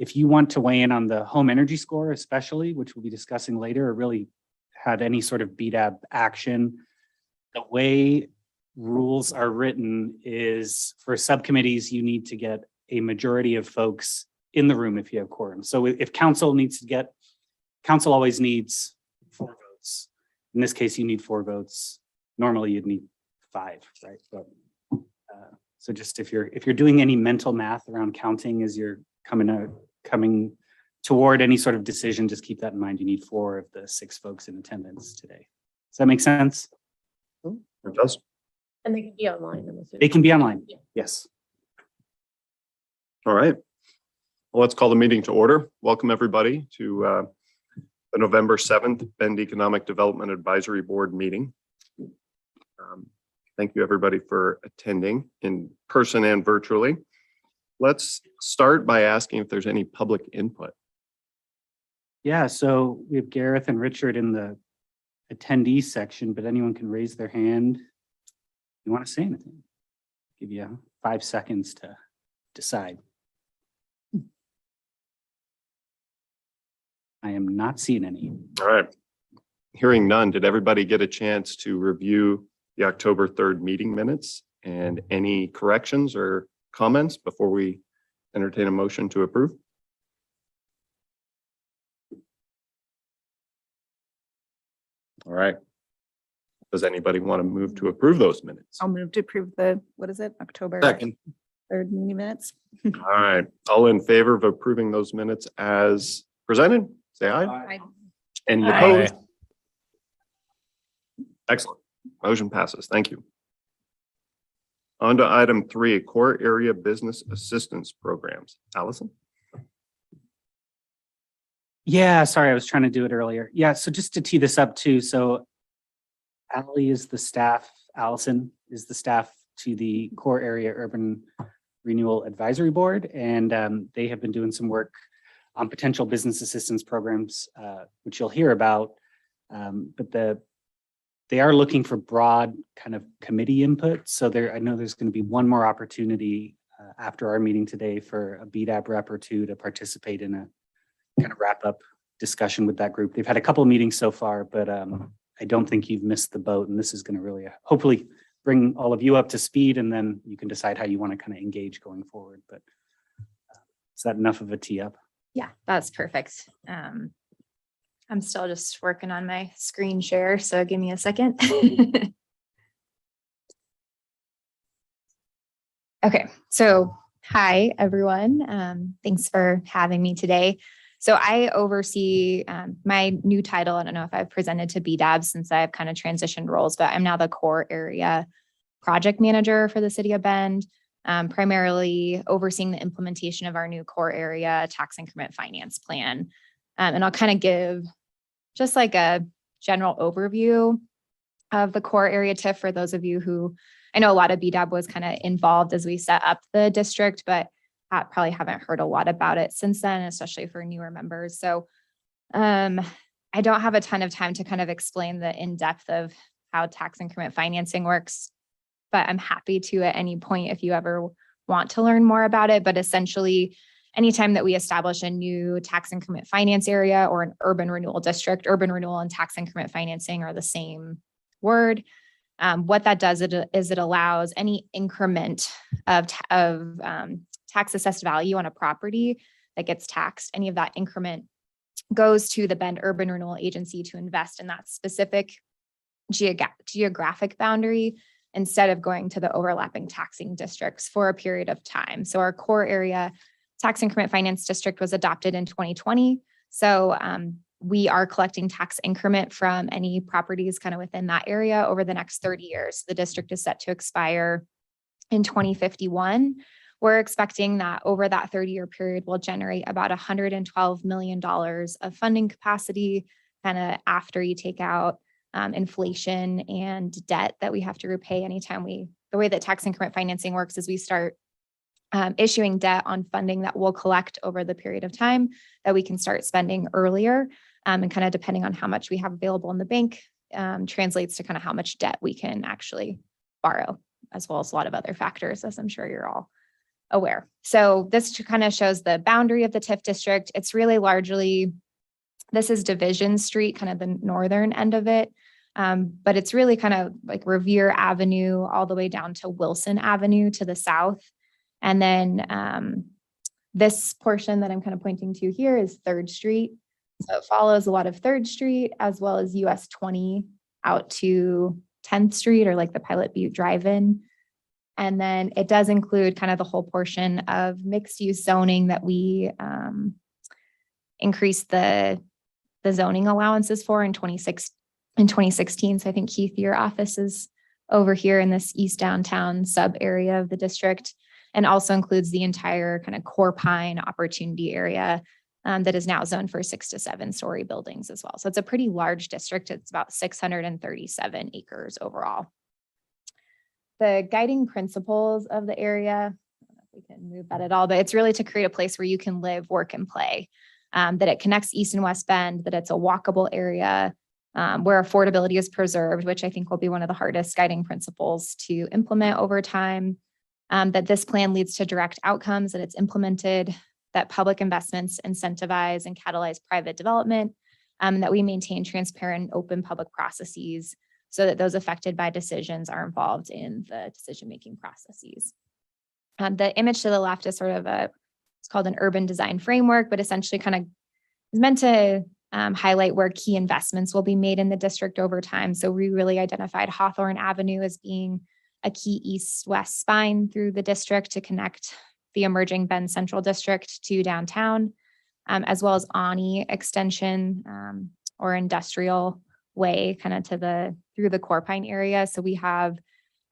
if you want to weigh in on the home energy score, especially, which we'll be discussing later, or really had any sort of BDAB action, the way rules are written is for subcommittees, you need to get a majority of folks in the room if you have quorum. So if council needs to get, council always needs 4 votes. In this case, you need 4 votes. Normally you'd need 5, right? But, so just if you're doing any mental math around counting as you're coming toward any sort of decision, just keep that in mind. You need 4 of the 6 folks in attendance today. Does that make sense? It does. And they can be online. They can be online. Yeah. Yes. All right. Well, let's call the meeting to order. Welcome everybody to the November 7th Bend Economic Development Advisory Board meeting. Thank you everybody for attending in person and virtually. Let's start by asking if there's any public input. Yeah, so we have Gareth and Richard in the attendee section, but anyone can raise their hand. You want to say anything? Give you 5 seconds to decide. I am not seeing any. All right. Hearing none, did everybody get a chance to review the October 3rd meeting minutes and any corrections or comments before we entertain a motion to approve? All right. Does anybody want to move to approve those minutes? I'll move to approve the, what is it, October Second. 3rd meeting minutes. All right. All in favor of approving those minutes as presented, say aye. Aye. Any Aye. opposed? Excellent. Motion passes. Thank you. On to item 3, core area business assistance programs. Allison? Yeah, sorry, I was trying to do it earlier. Yeah, so just to tee this up too. So Allie is the staff, Allison is the staff to the Core Area Urban Renewal Advisory Board. And they have been doing some work on potential business assistance programs, which you'll hear about. But they are looking for broad kind of committee input. So I know there's going to be one more opportunity after our meeting today for a BDAB rep or 2 to participate in a kind of wrap up discussion with that group. They've had a couple of meetings so far, but I don't think you've missed the boat. And this is going to really hopefully bring all of you up to speed, and then you can decide how you want to kind of engage going forward. But is that enough of a tee up? Yeah, that's perfect. I'm still just working on my screen share, so give me a second. Okay, so hi, everyone. Thanks for having me today. So I oversee my new title. I don't know if I've presented to BDAB since I've kind of transitioned roles, but I'm now the core area project manager for the city of Bend, primarily overseeing the implementation of our new core area tax increment finance plan. And I'll kind of give just like a general overview of the core area TIF for those of you who, I know a lot of BDAB was kind of involved as we set up the district, but probably haven't heard a lot about it since then, especially for newer members. So I don't have a ton of time to kind of explain the in-depth of how tax increment financing works, but I'm happy to at any point if you ever want to learn more about it. But essentially, anytime that we establish a new tax increment finance area or an urban renewal district, urban renewal and tax increment financing are the same word. What that does is it allows any increment of tax assessed value on a property that gets taxed. Any of that increment goes to the Bend Urban Renewal Agency to invest in that specific geographic boundary instead of going to the overlapping taxing districts for a period of time. So our core area tax increment finance district was adopted in 2020. So we are collecting tax increment from any properties kind of within that area over the next 30 years. The district is set to expire in 2051. We're expecting that over that 30-year period will generate about $112 million of funding capacity, kind of after you take out inflation and debt that we have to repay anytime the way that tax increment financing works is we start issuing debt on funding that we'll collect over the period of time that we can start spending earlier. And kind of depending on how much we have available in the bank, translates to kind of how much debt we can actually borrow, as well as a lot of other factors, as I'm sure you're all aware. So this kind of shows the boundary of the TIF district. It's really largely, this is Division Street, kind of the northern end of it. But it's really kind of like Revere Avenue all the way down to Wilson Avenue to the south. And then this portion that I'm kind of pointing to here is 3rd Street. So it follows a lot of 3rd Street as well as US 20 out to 10th Street, or like the Pilot Butte Drive-In. And then it does include kind of the whole portion of mixed use zoning that we increased the zoning allowances for in 2016. So I think Keith, your office is over here in this East Downtown sub area of the district, and also includes the entire kind of Core Pine opportunity area that is now zoned for 6 to 7 story buildings as well. So it's a pretty large district. It's about 637 acres overall. The guiding principles of the area, I don't know if we can move that at all, but it's really to create a place where you can live, work, and play, that it connects East and West Bend, that it's a walkable area, where affordability is preserved, which I think will be one of the hardest guiding principles to implement over time, that this plan leads to direct outcomes, that it's implemented, that public investments incentivize and catalyze private development, that we maintain transparent and open public processes so that those affected by decisions are involved in the decision-making processes. The image to the left is sort of it's called an urban design framework, but essentially kind of is meant to highlight where key investments will be made in the district over time. So we really identified Hawthorne Avenue as being a key east-west spine through the district to connect the emerging Bend Central District to downtown, as well as Ani extension or industrial way kind of through the Core Pine area. So we have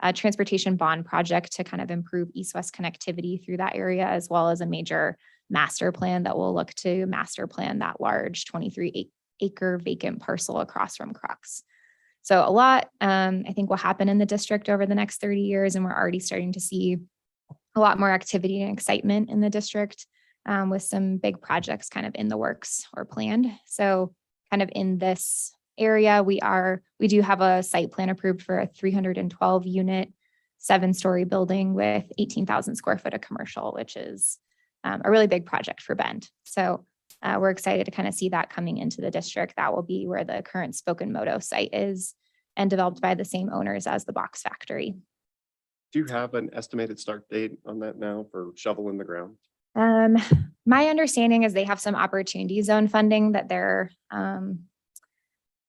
a transportation bond project to kind of improve east-west connectivity through that area, as well as a major master plan that will look to master plan that large 23-acre vacant parcel across from Crux. So a lot, I think, will happen in the district over the next 30 years, and we're already starting to see a lot more activity and excitement in the district with some big projects kind of in the works or planned. So kind of in this area, we do have a site plan approved for a 312 unit, 7-story building with 18,000 square foot of commercial, which is a really big project for Bend. So we're excited to kind of see that coming into the district. That will be where the current Spoken Moto site is, and developed by the same owners as the box factory. Do you have an estimated start date on that now for shovel in the ground? My understanding is they have some opportunity zone funding that they're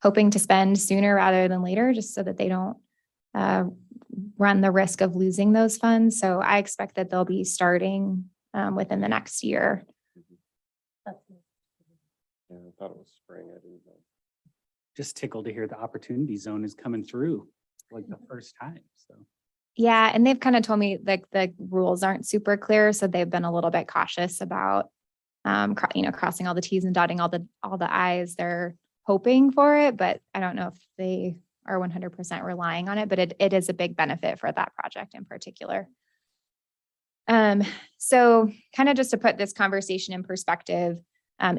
hoping to spend sooner rather than later, just so that they don't run the risk of losing those funds. So I expect that they'll be starting within the next year. Yeah, I thought it was spring. I didn't know. Just tickled to hear the opportunity zone is coming through like the first time. So Yeah, and they've kind of told me like the rules aren't super clear, so they've been a little bit cautious about crossing all the T's and dotting all the I's. They're hoping for it, but I don't know if they are 100% relying on it, but it is a big benefit for that project in particular. So kind of just to put this conversation in perspective,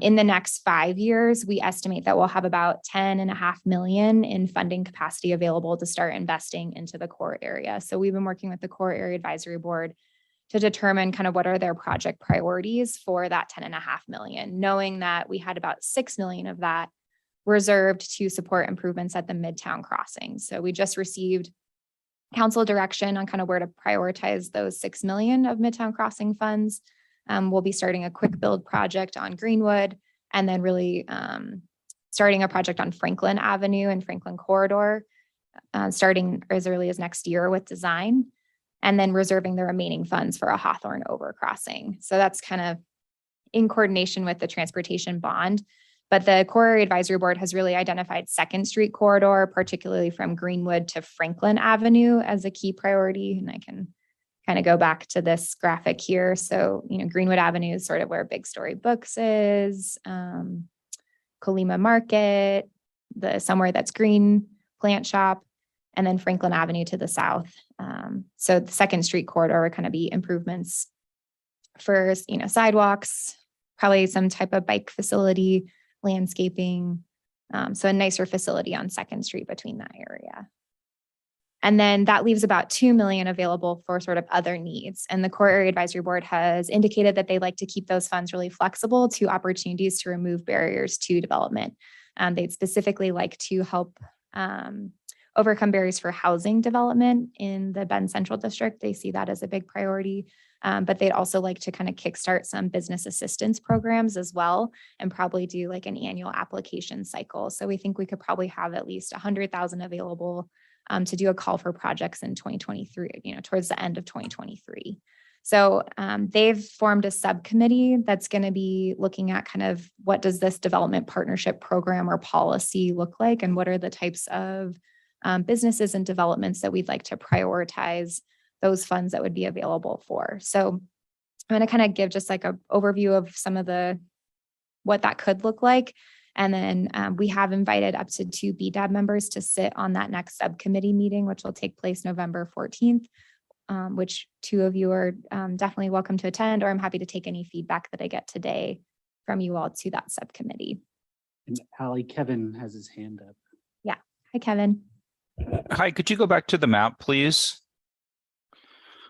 in the next 5 years, we estimate that we'll have about 10.5 million in funding capacity available to start investing into the core area. So we've been working with the Core Area Advisory Board to determine kind of what are their project priorities for that 10.5 million, knowing that we had about 6 million of that reserved to support improvements at the Midtown crossing. So we just received council direction on kind of where to prioritize those 6 million of Midtown crossing funds. We'll be starting a quick build project on Greenwood, and then really starting a project on Franklin Avenue and Franklin Corridor, starting as early as next year with design, and then reserving the remaining funds for a Hawthorne overcrossing. So that's kind of in coordination with the transportation bond. But the Core Area Advisory Board has really identified 2nd Street corridor, particularly from Greenwood to Franklin Avenue, as a key priority. And I can kind of go back to this graphic here. So, Greenwood Avenue is sort of where Big Story Books is, Colima Market, somewhere that's green plant shop, and then Franklin Avenue to the south. So the 2nd Street corridor would kind of be improvements for, sidewalks, probably some type of bike facility, landscaping. So a nicer facility on 2nd Street between that area. And then that leaves about 2 million available for sort of other needs. And the Core Area Advisory Board has indicated that they like to keep those funds really flexible to opportunities to remove barriers to development. They'd specifically like to help overcome barriers for housing development in the Bend Central District. They see that as a big priority. But they'd also like to kind of kickstart some business assistance programs as well, and probably do like an annual application cycle. So we think we could probably have at least 100,000 available to do a call for projects in 2023, towards the end of 2023. So they've formed a subcommittee that's going to be looking at kind of what does this development partnership program or policy look like, and what are the types of businesses and developments that we'd like to prioritize those funds that would be available for. So I'm going to kind of give just like an overview of some of what that could look like. And then we have invited up to 2 BDAB members to sit on that next subcommittee meeting, which will take place November 14th, which 2 of you are definitely welcome to attend, or I'm happy to take any feedback that I get today from you all to that subcommittee. And Allie, Kevin has his hand up. Yeah. Hi, Kevin. Hi, could you go back to the map, please?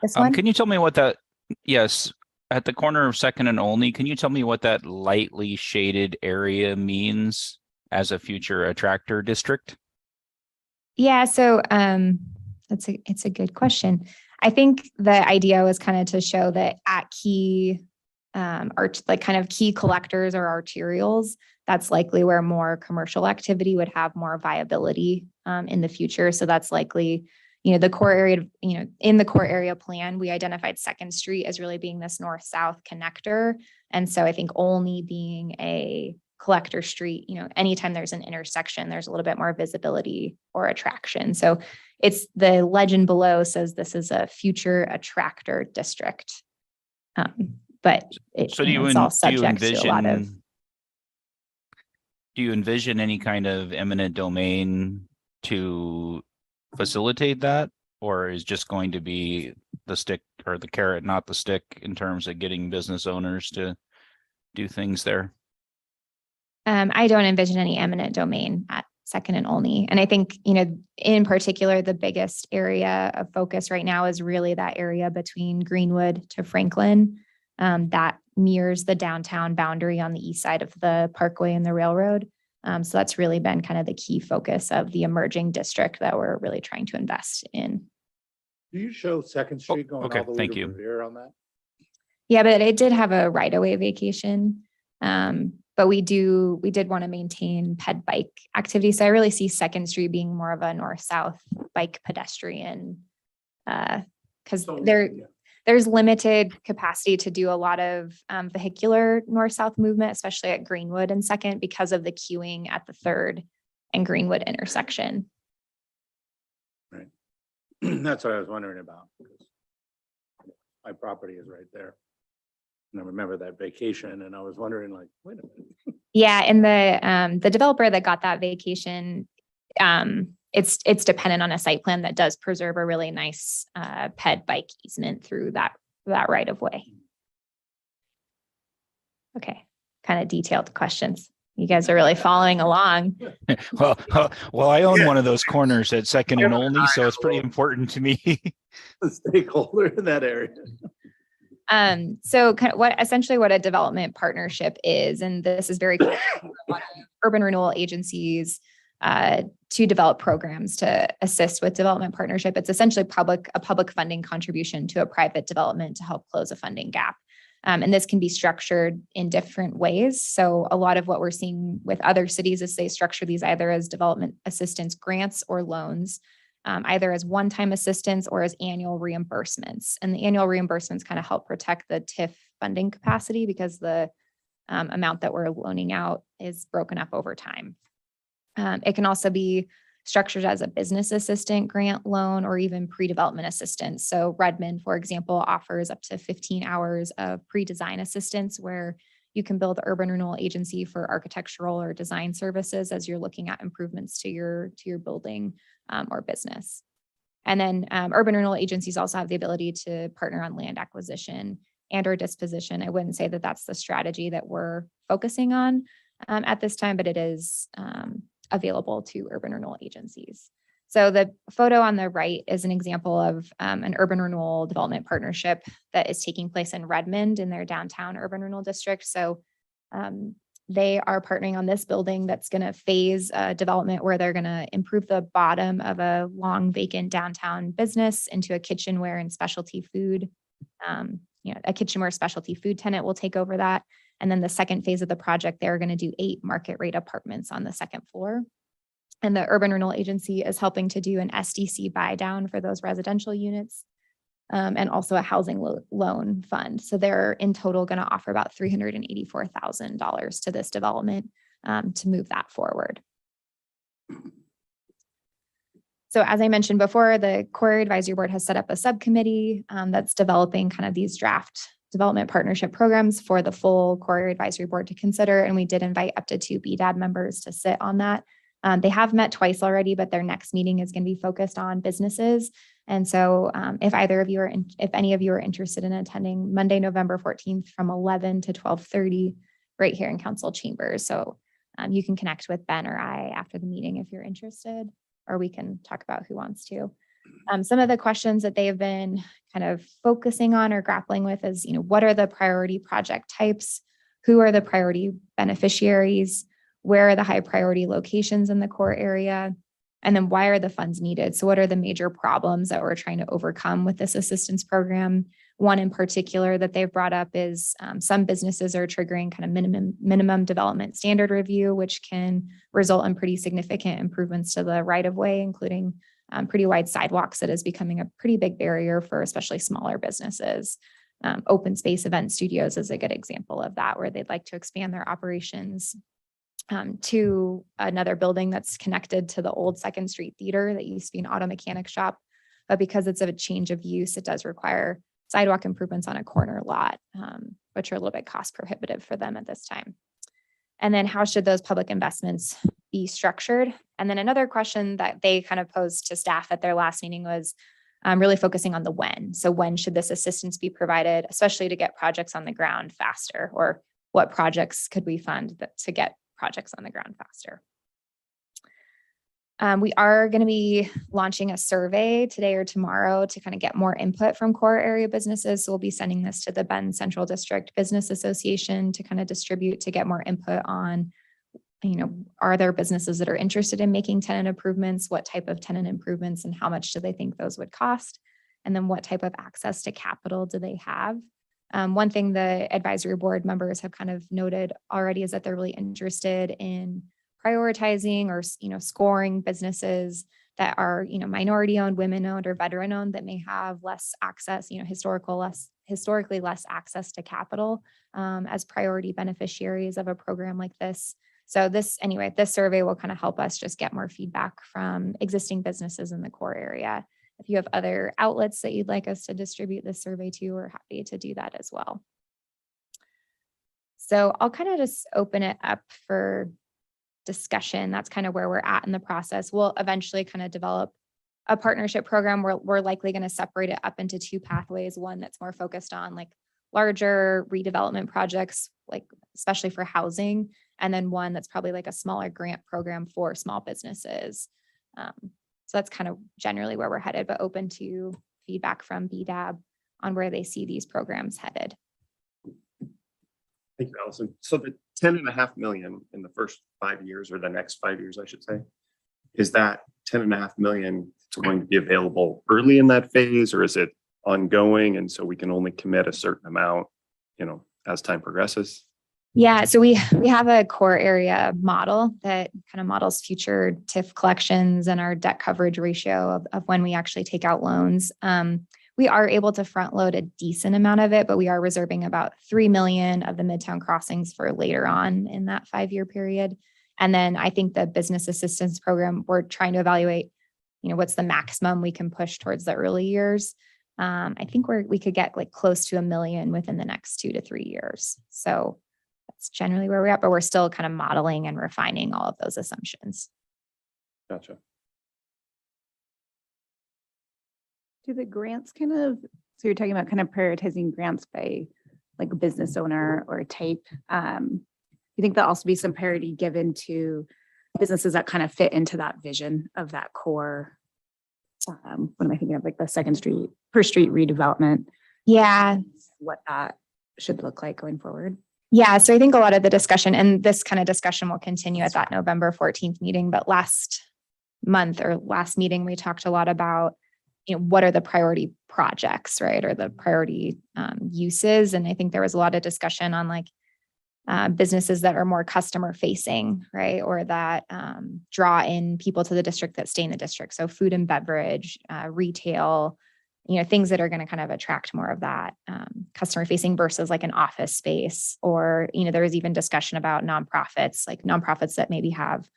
This one? Can you tell me what that, yes, at the corner of Second and Only, can you tell me what that lightly shaded area means as a future attractor district? Yeah, so it's a good question. I think the idea was kind of to show that at key kind of key collectors or arterials, that's likely where more commercial activity would have more viability in the future. So that's likely, the core area, in the core area plan, we identified 2nd Street as really being this north-south connector. And so I think only being a collector street, anytime there's an intersection, there's a little bit more visibility or attraction. So it's the legend below says this is a future attractor district. But it's all subject to a lot of. Do you envision any kind of eminent domain to facilitate that, or is just going to be the stick or the carrot, not the stick, in terms of getting business owners to do things there? I don't envision any eminent domain at Second and Only. And I think, in particular, the biggest area of focus right now is really that area between Greenwood to Franklin. That mirrors the downtown boundary on the east side of the Parkway and the railroad. So that's really been kind of the key focus of the emerging district that we're really trying to invest in. Do you show Second Street going okay, all the way thank to you. Revere on that? Yeah, but it did have a right-of-way vacation. But we did want to maintain ped bike activity. So I really see 2nd Street being more of a north-south bike pedestrian because there's limited capacity to do a lot of vehicular north-south movement, especially at Greenwood and 2nd, because of the queuing at the 3rd and Greenwood intersection. Right. That's what I was wondering about, because my property is right there. And I remember that vacation and I was wondering, like, wait a minute. Yeah, and the developer that got that vacation, it's dependent on a site plan that does preserve a really nice ped bike easement through that right of way. Okay, kind of detailed questions. You guys are really following along. Well, I own one of those corners at Second and Only, so it's pretty important to me. The stakeholder in that area. So kind of what a development partnership is, and this is very cool for a lot of urban renewal agencies to develop programs to assist with development partnership. It's essentially a public funding contribution to a private development to help close a funding gap. And this can be structured in different ways. So a lot of what we're seeing with other cities is they structure these either as development assistance grants or loans, either as one-time assistance or as annual reimbursements. And the annual reimbursements kind of help protect the TIF funding capacity because the amount that we're loaning out is broken up over time. It can also be structured as a business assistant grant loan or even pre-development assistance. So Redmond, for example, offers up to 15 hours of pre-design assistance where you can build urban renewal agency for architectural or design services as you're looking at improvements to your building or business. And then urban renewal agencies also have the ability to partner on land acquisition and or disposition. I wouldn't say that that's the strategy that we're focusing on at this time, but it is available to urban renewal agencies. So the photo on the right is an example of an urban renewal development partnership that is taking place in Redmond in their downtown urban renewal district. So they are partnering on this building that's going to phase development where they're going to improve the bottom of a long vacant downtown business into a kitchenware and specialty food. A kitchenware specialty food tenant will take over that. And then the second phase of the project, they're going to do 8 market rate apartments on the second floor. And the Urban Renewal Agency is helping to do an SDC buy down for those residential units and also a housing loan fund. So they're in total going to offer about $384,000 to this development to move that forward. So as I mentioned before, the Core Area Advisory Board has set up a subcommittee that's developing kind of these draft development partnership programs for the full Core Area Advisory Board to consider. And we did invite up to 2 BDAD members to sit on that. They have met twice already, but their next meeting is going to be focused on businesses. And so if any of you are interested in attending Monday, November 14th from 11 to 12:30 right here in council chambers. So you can connect with Ben or I after the meeting if you're interested, or we can talk about who wants to. Some of the questions that they've been kind of focusing on or grappling with is, what are the priority project types? Who are the priority beneficiaries? Where are the high priority locations in the core area? And then why are the funds needed? So what are the major problems that we're trying to overcome with this assistance program? One in particular that they've brought up is some businesses are triggering kind of minimum development standard review, which can result in pretty significant improvements to the right of way, including pretty wide sidewalks that is becoming a pretty big barrier for especially smaller businesses. Open space event studios is a good example of that, where they'd like to expand their operations to another building that's connected to the old 2nd Street Theater that used to be an auto mechanic shop. But because it's a change of use, it does require sidewalk improvements on a corner lot, which are a little bit cost prohibitive for them at this time. And then how should those public investments be structured? And then another question that they kind of posed to staff at their last meeting was really focusing on the when. So when should this assistance be provided, especially to get projects on the ground faster, or what projects could we fund to get projects on the ground faster? We are going to be launching a survey today or tomorrow to kind of get more input from core area businesses. So we'll be sending this to the Bend Central District Business Association to kind of distribute to get more input on, are there businesses that are interested in making tenant improvements? What type of tenant improvements and how much do they think those would cost? And then what type of access to capital do they have? One thing the advisory board members have kind of noted already is that they're really interested in prioritizing or, scoring businesses that are, minority owned, women owned, or veteran owned that may have less access, historically less access to capital as priority beneficiaries of a program like this. So this survey will kind of help us just get more feedback from existing businesses in the core area. If you have other outlets that you'd like us to distribute this survey to, we're happy to do that as well. So I'll kind of just open it up for discussion. That's kind of where we're at in the process. We'll eventually kind of develop a partnership program where we're likely going to separate it up into 2 pathways. One that's more focused on like larger redevelopment projects, like especially for housing, and then one that's probably like a smaller grant program for small businesses. So that's kind of generally where we're headed, but open to feedback from BDAB on where they see these programs headed. Thank you, Allison. So the 10.5 million in the first 5 years, or the next 5 years, I should say, is that 10.5 million going to be available early in that phase, or is it ongoing? And so we can only commit a certain amount, as time progresses? Yeah, so we have a core area model that kind of models future TIF collections and our debt coverage ratio of when we actually take out loans. We are able to front load a decent amount of it, but we are reserving about 3 million of the Midtown crossings for later on in that 5-year period. And then I think the business assistance program, we're trying to evaluate, what's the maximum we can push towards the early years. I think we could get like close to 1 million within the next 2 to 3 years. So that's generally where we're at, but we're still kind of modeling and refining all of those assumptions. Gotcha. Do the grants so you're talking about kind of prioritizing grants by like a business owner or type. You think there'll also be some priority given to businesses that kind of fit into that vision of that core what am I thinking of? Like the First Street redevelopment, Yeah. what that should look like going forward. Yeah, so I think a lot of the discussion, and this kind of discussion will continue at that November 14th meeting, but last meeting, we talked a lot about, what are the priority projects, right? Or the priority uses. And I think there was a lot of discussion on like businesses that are more customer facing, right? Or that draw in people to the district that stay in the district. So food and beverage, retail, things that are going to kind of attract more of that customer facing versus like an office space. Or, there was even discussion about nonprofits that maybe have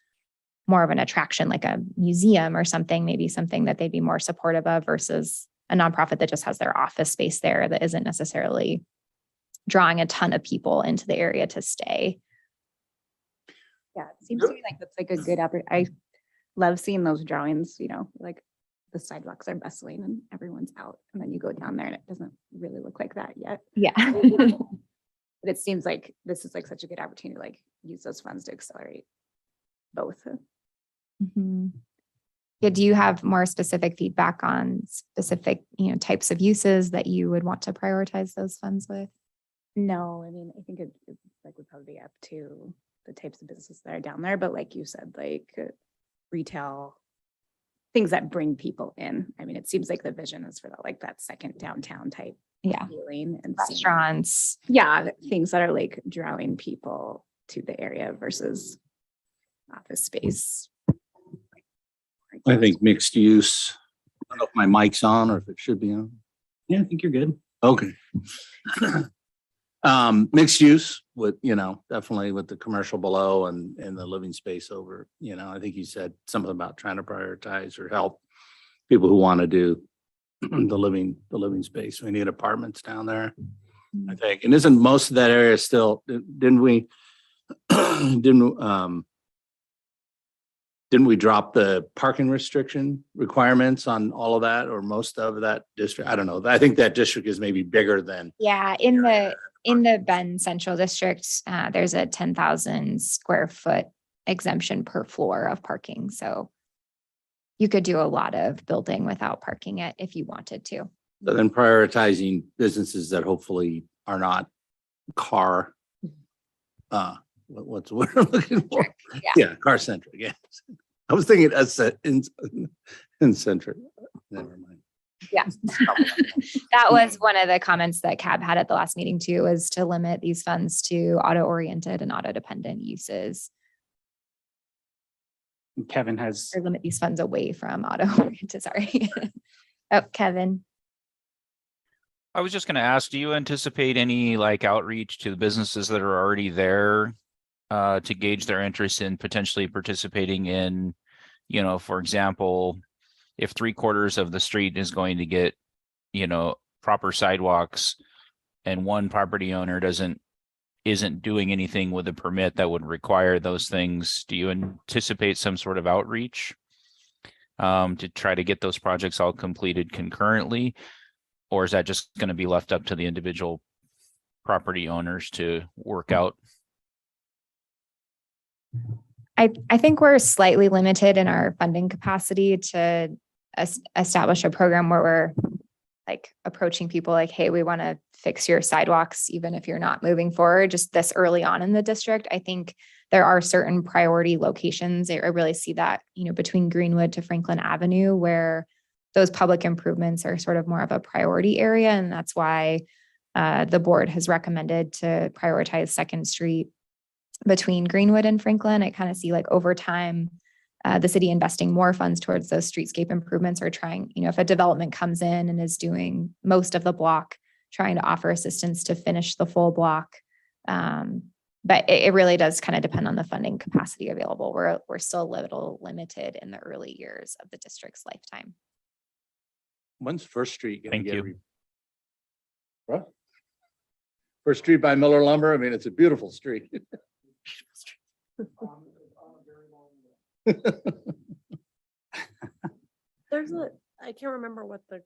more of an attraction, like a museum or something, maybe something that they'd be more supportive of versus a nonprofit that just has their office space there that isn't necessarily drawing a ton of people into the area to stay. Yeah, it seems to me like that's like a good I love seeing those drawings, like the sidewalks are bustling and everyone's out. And then you go down there and it doesn't really look like that yet. Yeah. But it seems like this is like such a good opportunity to like use those funds to accelerate both. Mhm. Yeah, do you have more specific feedback on specific, types of uses that you would want to prioritize those funds with? No, I mean, I think it like would probably be up to the types of businesses that are down there, but like you said, like retail, things that bring people in. I mean, it seems like the vision is for that second downtown type Yeah. feeling and Restaurants. yeah, things that are like drawing people to the area versus office space. I think mixed use. I don't know if my mic's on or if it should be on. Yeah, I think you're good. Okay. Mixed use with, definitely with the commercial below and the living space over, I think you said something about trying to prioritize or help people who want to do the living space. We need apartments down there, I think. And isn't most of that area still, didn't we drop the parking restriction requirements on all of that or most of that district? I don't know. I think that district is maybe bigger than. Yeah, in the Bend Central District, there's a 10,000 square foot exemption per floor of parking. So you could do a lot of building without parking it if you wanted to. So then prioritizing businesses that hopefully are not car, what's the word I'm looking for? Yeah, car centric. Yeah. I was thinking in centric. Never mind. Yeah. That was one of the comments that CAB had at the last meeting too, was to limit these funds to auto-oriented and auto-dependent uses. Kevin has, Or limit these funds away from auto-oriented, sorry. Oh, Kevin. I was just going to ask, do you anticipate any like outreach to the businesses that are already there to gauge their interest in potentially participating in, for example, if 3/4 of the street is going to get, proper sidewalks and one property owner isn't doing anything with a permit that would require those things, do you anticipate some sort of outreach to try to get those projects all completed concurrently? Or is that just going to be left up to the individual property owners to work out? I think we're slightly limited in our funding capacity to establish a program where we're like approaching people like, hey, we want to fix your sidewalks, even if you're not moving forward just this early on in the district. I think there are certain priority locations. I really see that, between Greenwood to Franklin Avenue, where those public improvements are sort of more of a priority area. And that's why the board has recommended to prioritize Second Street between Greenwood and Franklin. I kind of see like over time, the city investing more funds towards those streetscape improvements, or trying, if a development comes in and is doing most of the block, trying to offer assistance to finish the full block. But it really does kind of depend on the funding capacity available. We're still a little limited in the early years of the district's lifetime. When's First Street gonna Thank get? you. What? First Street by Miller Lumber. I mean, it's a beautiful street. I can't remember what the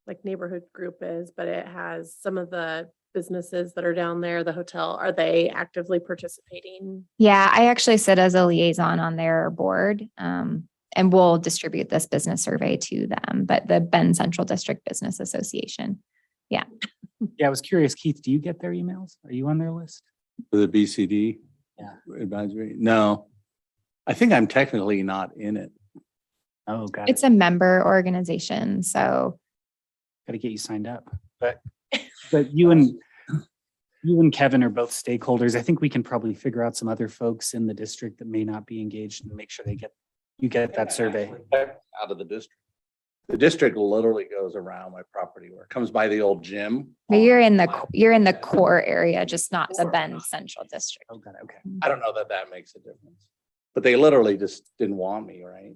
like neighborhood group is, but it has some of the businesses that are down there, the hotel. Are they actively participating? Yeah, I actually sit as a liaison on their board. and we'll distribute this business survey to them, but the Bend Central District Business Association. Yeah, I was curious, Keith, do you get their emails? Are you on their list? For the BCD? Yeah. Advisory? No. I think I'm technically not in it. Oh, got It's it. a member organization, so Got to get you signed up. But you and Kevin are both stakeholders. I think we can probably figure out some other folks in the district that may not be engaged and make sure you get that survey. Out of the district. The district literally goes around my property where it comes by the old gym. but you're in the core area, just not the Bend Central District. Oh, got it. Okay. I don't know that that makes a difference. But they literally just didn't want me, right?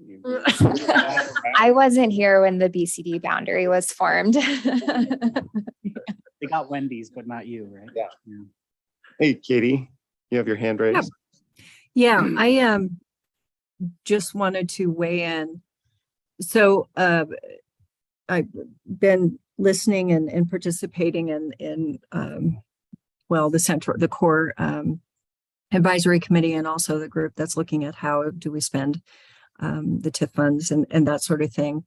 I wasn't here when the BCD boundary was formed. They got Wendy's, but not you, right? Yeah. Hey, Katie, you have your hand raised? Yeah, I just wanted to weigh in. So I've been listening and participating in the core advisory committee, and also the group that's looking at how do we spend the TIF funds and that sort of thing.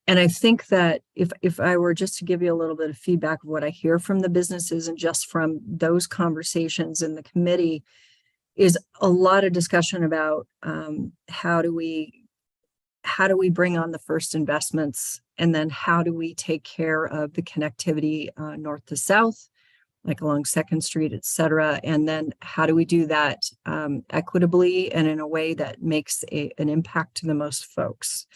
And I think that if I were just to give you a little bit of feedback of what I hear from the businesses and just from those conversations in the committee, is a lot of discussion about how do we bring on the first investments, and then how do we take care of the connectivity north to south, like along 2nd Street, et cetera. And then how do we do that equitably and in a way that makes an impact to the most folks?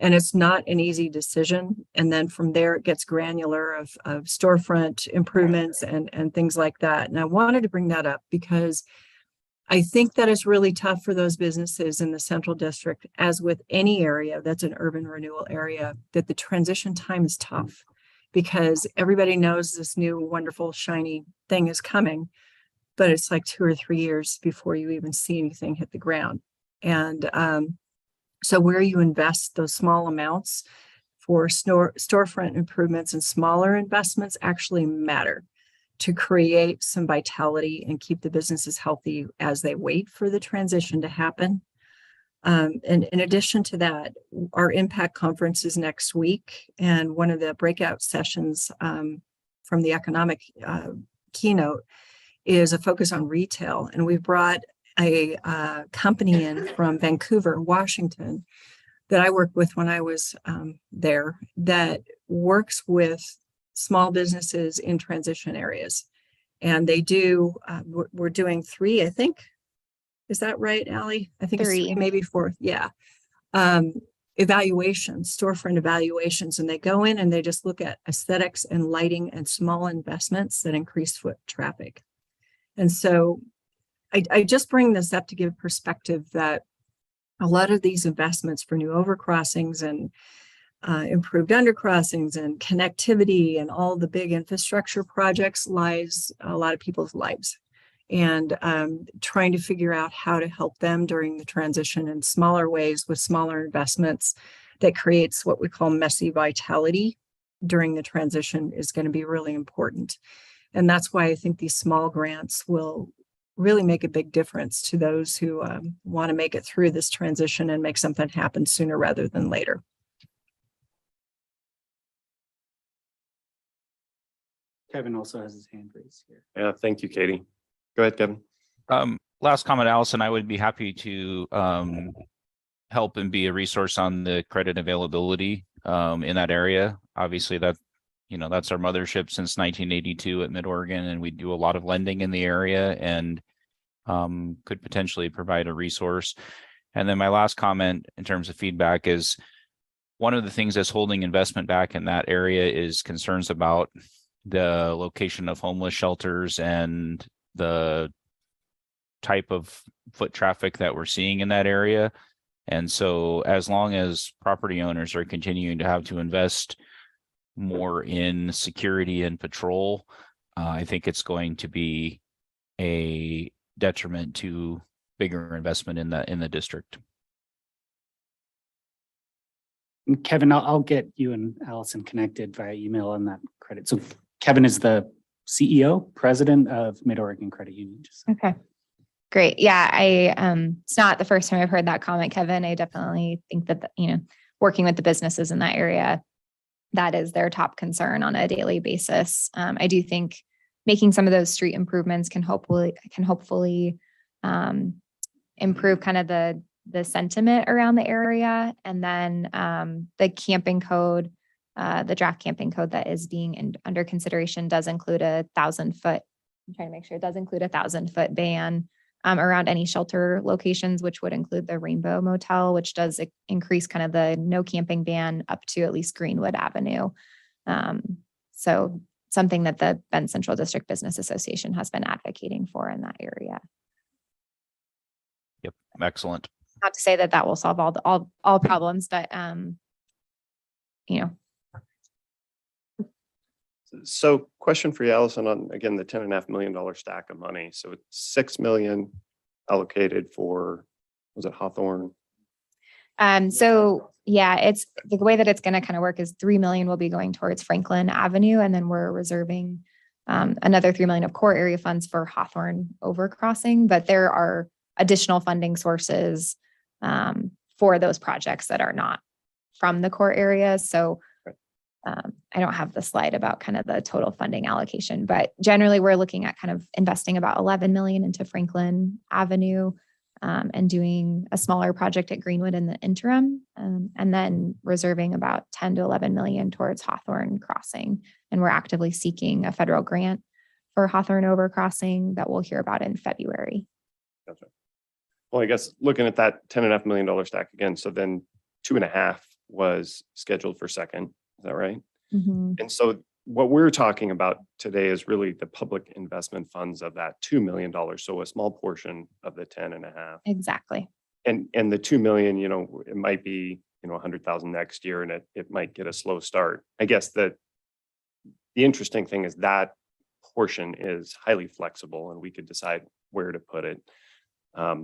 And it's not an easy decision. And then from there, it gets granular of storefront improvements and things like that. And I wanted to bring that up because I think that it's really tough for those businesses in the Central District, as with any area that's an urban renewal area, that the transition time is tough because everybody knows this new wonderful shiny thing is coming, but it's like 2 or 3 years before you even see anything hit the ground. And so where you invest those small amounts for storefront improvements and smaller investments actually matter to create some vitality and keep the businesses healthy as they wait for the transition to happen. And in addition to that, our impact conference is next week, and one of the breakout sessions from the economic keynote is a focus on retail. And we've brought a company in from Vancouver, Washington, that I worked with when I was there, that works with small businesses in transition areas. And they do, we're doing 3, I think. Is that right, Allie? I think 3. It's 3, maybe 4. Yeah. Evaluations, storefront evaluations. And they go in and they just look at aesthetics and lighting and small investments that increase foot traffic. And so I just bring this up to give perspective that a lot of these investments for new overcrossings and improved undercrossings and connectivity and all the big infrastructure projects lies a lot of people's lives, and trying to figure out how to help them during the transition in smaller ways with smaller investments that creates what we call messy vitality during the transition is going to be really important. And that's why I think these small grants will really make a big difference to those who want to make it through this transition and make something happen sooner rather than later. Kevin also has his hand raised here. Yeah, thank you, Katie. Go ahead, Kevin. Last comment, Allison, I would be happy to help and be a resource on the credit availability in that area. Obviously, that's our mothership since 1982 at Mid-Oregon, and we do a lot of lending in the area and could potentially provide a resource. And then my last comment in terms of feedback is one of the things that's holding investment back in that area is concerns about the location of homeless shelters and the type of foot traffic that we're seeing in that area. And so as long as property owners are continuing to have to invest more in security and patrol, I think it's going to be a detriment to bigger investment in the district. And Kevin, I'll get you and Allison connected via email on that credit. So Kevin is the CEO, president of Mid-Oregon Credit Union. Okay. Great. Yeah, it's not the first time I've heard that comment, Kevin. I definitely think that, working with the businesses in that area, that is their top concern on a daily basis. I do think making some of those street improvements can hopefully improve kind of the sentiment around the area. And then the camping code, the draft camping code that is being under consideration does include 1,000-foot. I'm trying to make sure it does include 1,000-foot ban around any shelter locations, which would include the Rainbow Motel, which does increase kind of the no camping ban up to at least Greenwood Avenue. So something that the Bend Central District Business Association has been advocating for in that area. Yep, excellent. Not to say that that will solve all problems, but So question for you, Allison, on, again, the $10.5 million stack of money. So it's $6 million allocated for, was it Hawthorne? So yeah, it's the way that it's going to kind of work is $3 million will be going towards Franklin Avenue, and then we're reserving another $3 million of core area funds for Hawthorne overcrossing. But there are additional funding sources for those projects that are not from the core area. So I don't have the slide about kind of the total funding allocation, but generally we're looking at kind of investing about 11 million into Franklin Avenue and doing a smaller project at Greenwood in the interim, and then reserving about 10 to 11 million towards Hawthorne Crossing. And we're actively seeking a federal grant for Hawthorne Overcrossing that we'll hear about in February. Gotcha. Well, I guess looking at that $10.5 million stack again, so then 2.5 was scheduled for second. Is that right? Mm-hmm. And so what we're talking about today is really the public investment funds of that $2 million. So a small portion of the 10.5. Exactly. And the 2 million, it might be, 100,000 next year, and it might get a slow start. I guess that the interesting thing is that portion is highly flexible and we could decide where to put it. I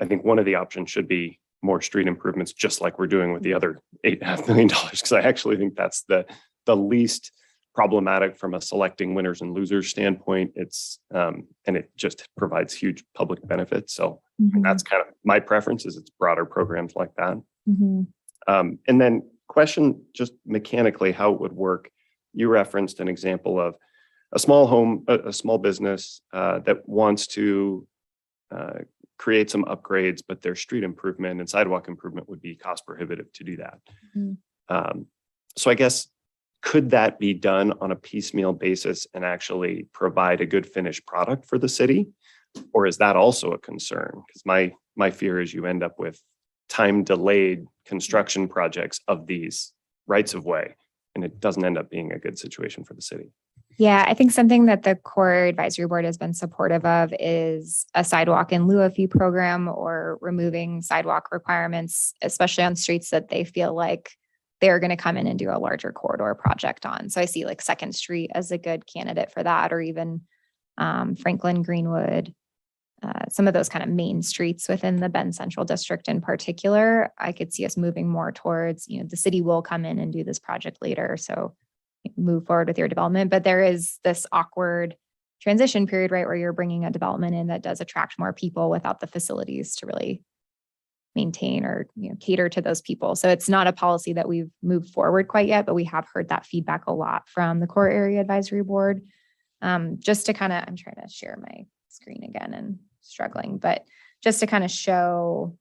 think one of the options should be more street improvements, just like we're doing with the other $8.5 million, because I actually think that's the least problematic from a selecting winners and losers standpoint. It's and it just provides huge public benefits. So that's kind of my preference, is it's broader programs like that. And then question, just mechanically how it would work. You referenced an example of a small business that wants to create some upgrades, but their street improvement and sidewalk improvement would be cost prohibitive to do that. So I guess, could that be done on a piecemeal basis and actually provide a good finished product for the city? Or is that also a concern? Because my fear is you end up with time delayed construction projects of these rights of way, and it doesn't end up being a good situation for the city. Yeah, I think something that the core advisory board has been supportive of is a sidewalk in lieu of fee program, or removing sidewalk requirements, especially on streets that they feel like they're going to come in and do a larger corridor project on. So I see like 2nd Street as a good candidate for that, or even Franklin, Greenwood, some of those kind of main streets within the Bend Central District in particular. I could see us moving more towards, the city will come in and do this project later. So move forward with your development, but there is this awkward transition period, right, where you're bringing a development in that does attract more people without the facilities to really maintain or cater to those people. So it's not a policy that we've moved forward quite yet, but we have heard that feedback a lot from the core area advisory board. Just to kind of, I'm trying to share my screen again and struggling, but just to kind of show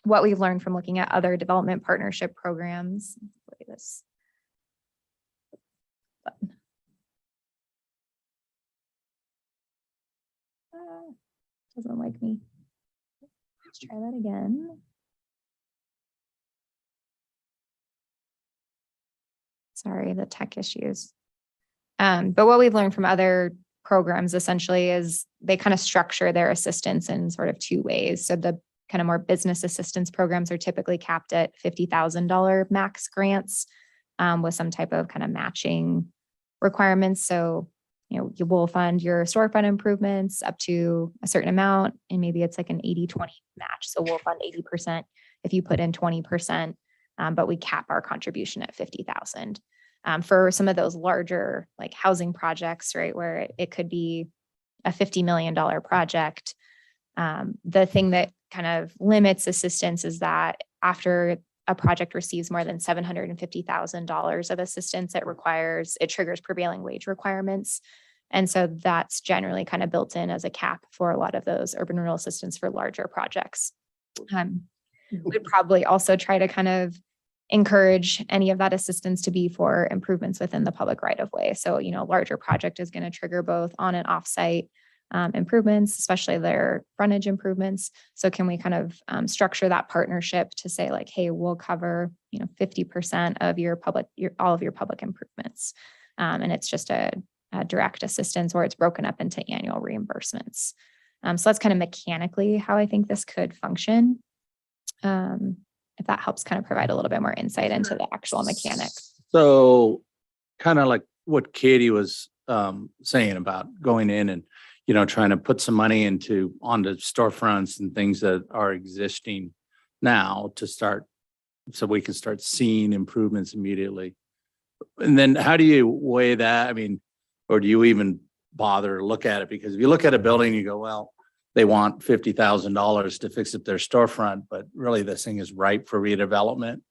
what we've learned from looking at other development partnership programs. Play this button. Doesn't like me. Let's try that again. Sorry, the tech issues. But what we've learned from other programs essentially is they kind of structure their assistance in sort of 2 ways. So the kind of more business assistance programs are typically capped at $50,000 max grants with some type of kind of matching requirements. So, you will fund your storefront improvements up to a certain amount, and maybe it's like an 80-20 match. So we'll fund 80% if you put in 20%, but we cap our contribution at 50,000. For some of those larger like housing projects, right, where it could be a $50 million project. The thing that kind of limits assistance is that after a project receives more than $750,000 of assistance, it triggers prevailing wage requirements. And so that's generally kind of built in as a cap for a lot of those urban renewal assistance for larger projects. We'd probably also try to kind of encourage any of that assistance to be for improvements within the public right of way. So, larger project is going to trigger both on and off-site improvements, especially their frontage improvements. So can we kind of structure that partnership to say like, hey, we'll cover, 50% of all of your public improvements. And it's just a direct assistance, or it's broken up into annual reimbursements. So that's kind of mechanically how I think this could function. If that helps kind of provide a little bit more insight into the actual mechanics. So kind of like what Katie was saying about going in and, trying to put some money onto storefronts and things that are existing now to start, so we can start seeing improvements immediately. And then how do you weigh that? I mean, or do you even bother to look at it? Because if you look at a building, you go, well, they want $50,000 to fix up their storefront, but really this thing is ripe for redevelopment.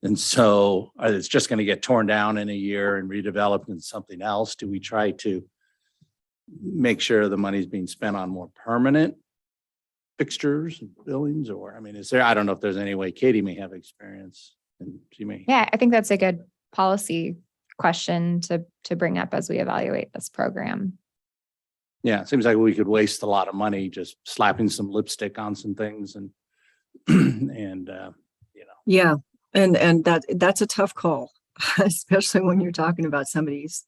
And so it's just going to get torn down in a year and redeveloped into something else. Do we try to make sure the money's being spent on more permanent fixtures and buildings? Or, I mean, I don't know if there's any way Katie may have experience, and she may. Yeah, I think that's a good policy question to bring up as we evaluate this program. Yeah, it seems like we could waste a lot of money just slapping some lipstick on some things and, and, Yeah. And that's a tough call, especially when you're talking about somebody's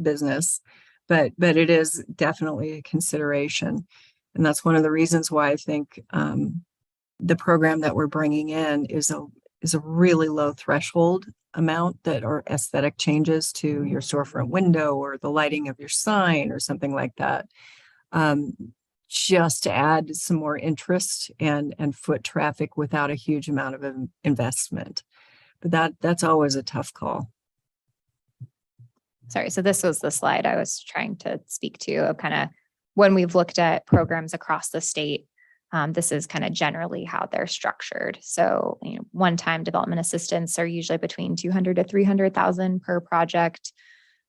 business, but it is definitely a consideration. And that's one of the reasons why I think, the program that we're bringing in is a really low threshold amount that are aesthetic changes to your storefront window or the lighting of your sign or something like that. Just to add some more interest and foot traffic without a huge amount of investment. But that's always a tough call. Sorry, so this was the slide I was trying to speak to of kind of when we've looked at programs across the state. This is kind of generally how they're structured. So, one-time development assistance are usually between 200 to 300,000 per project.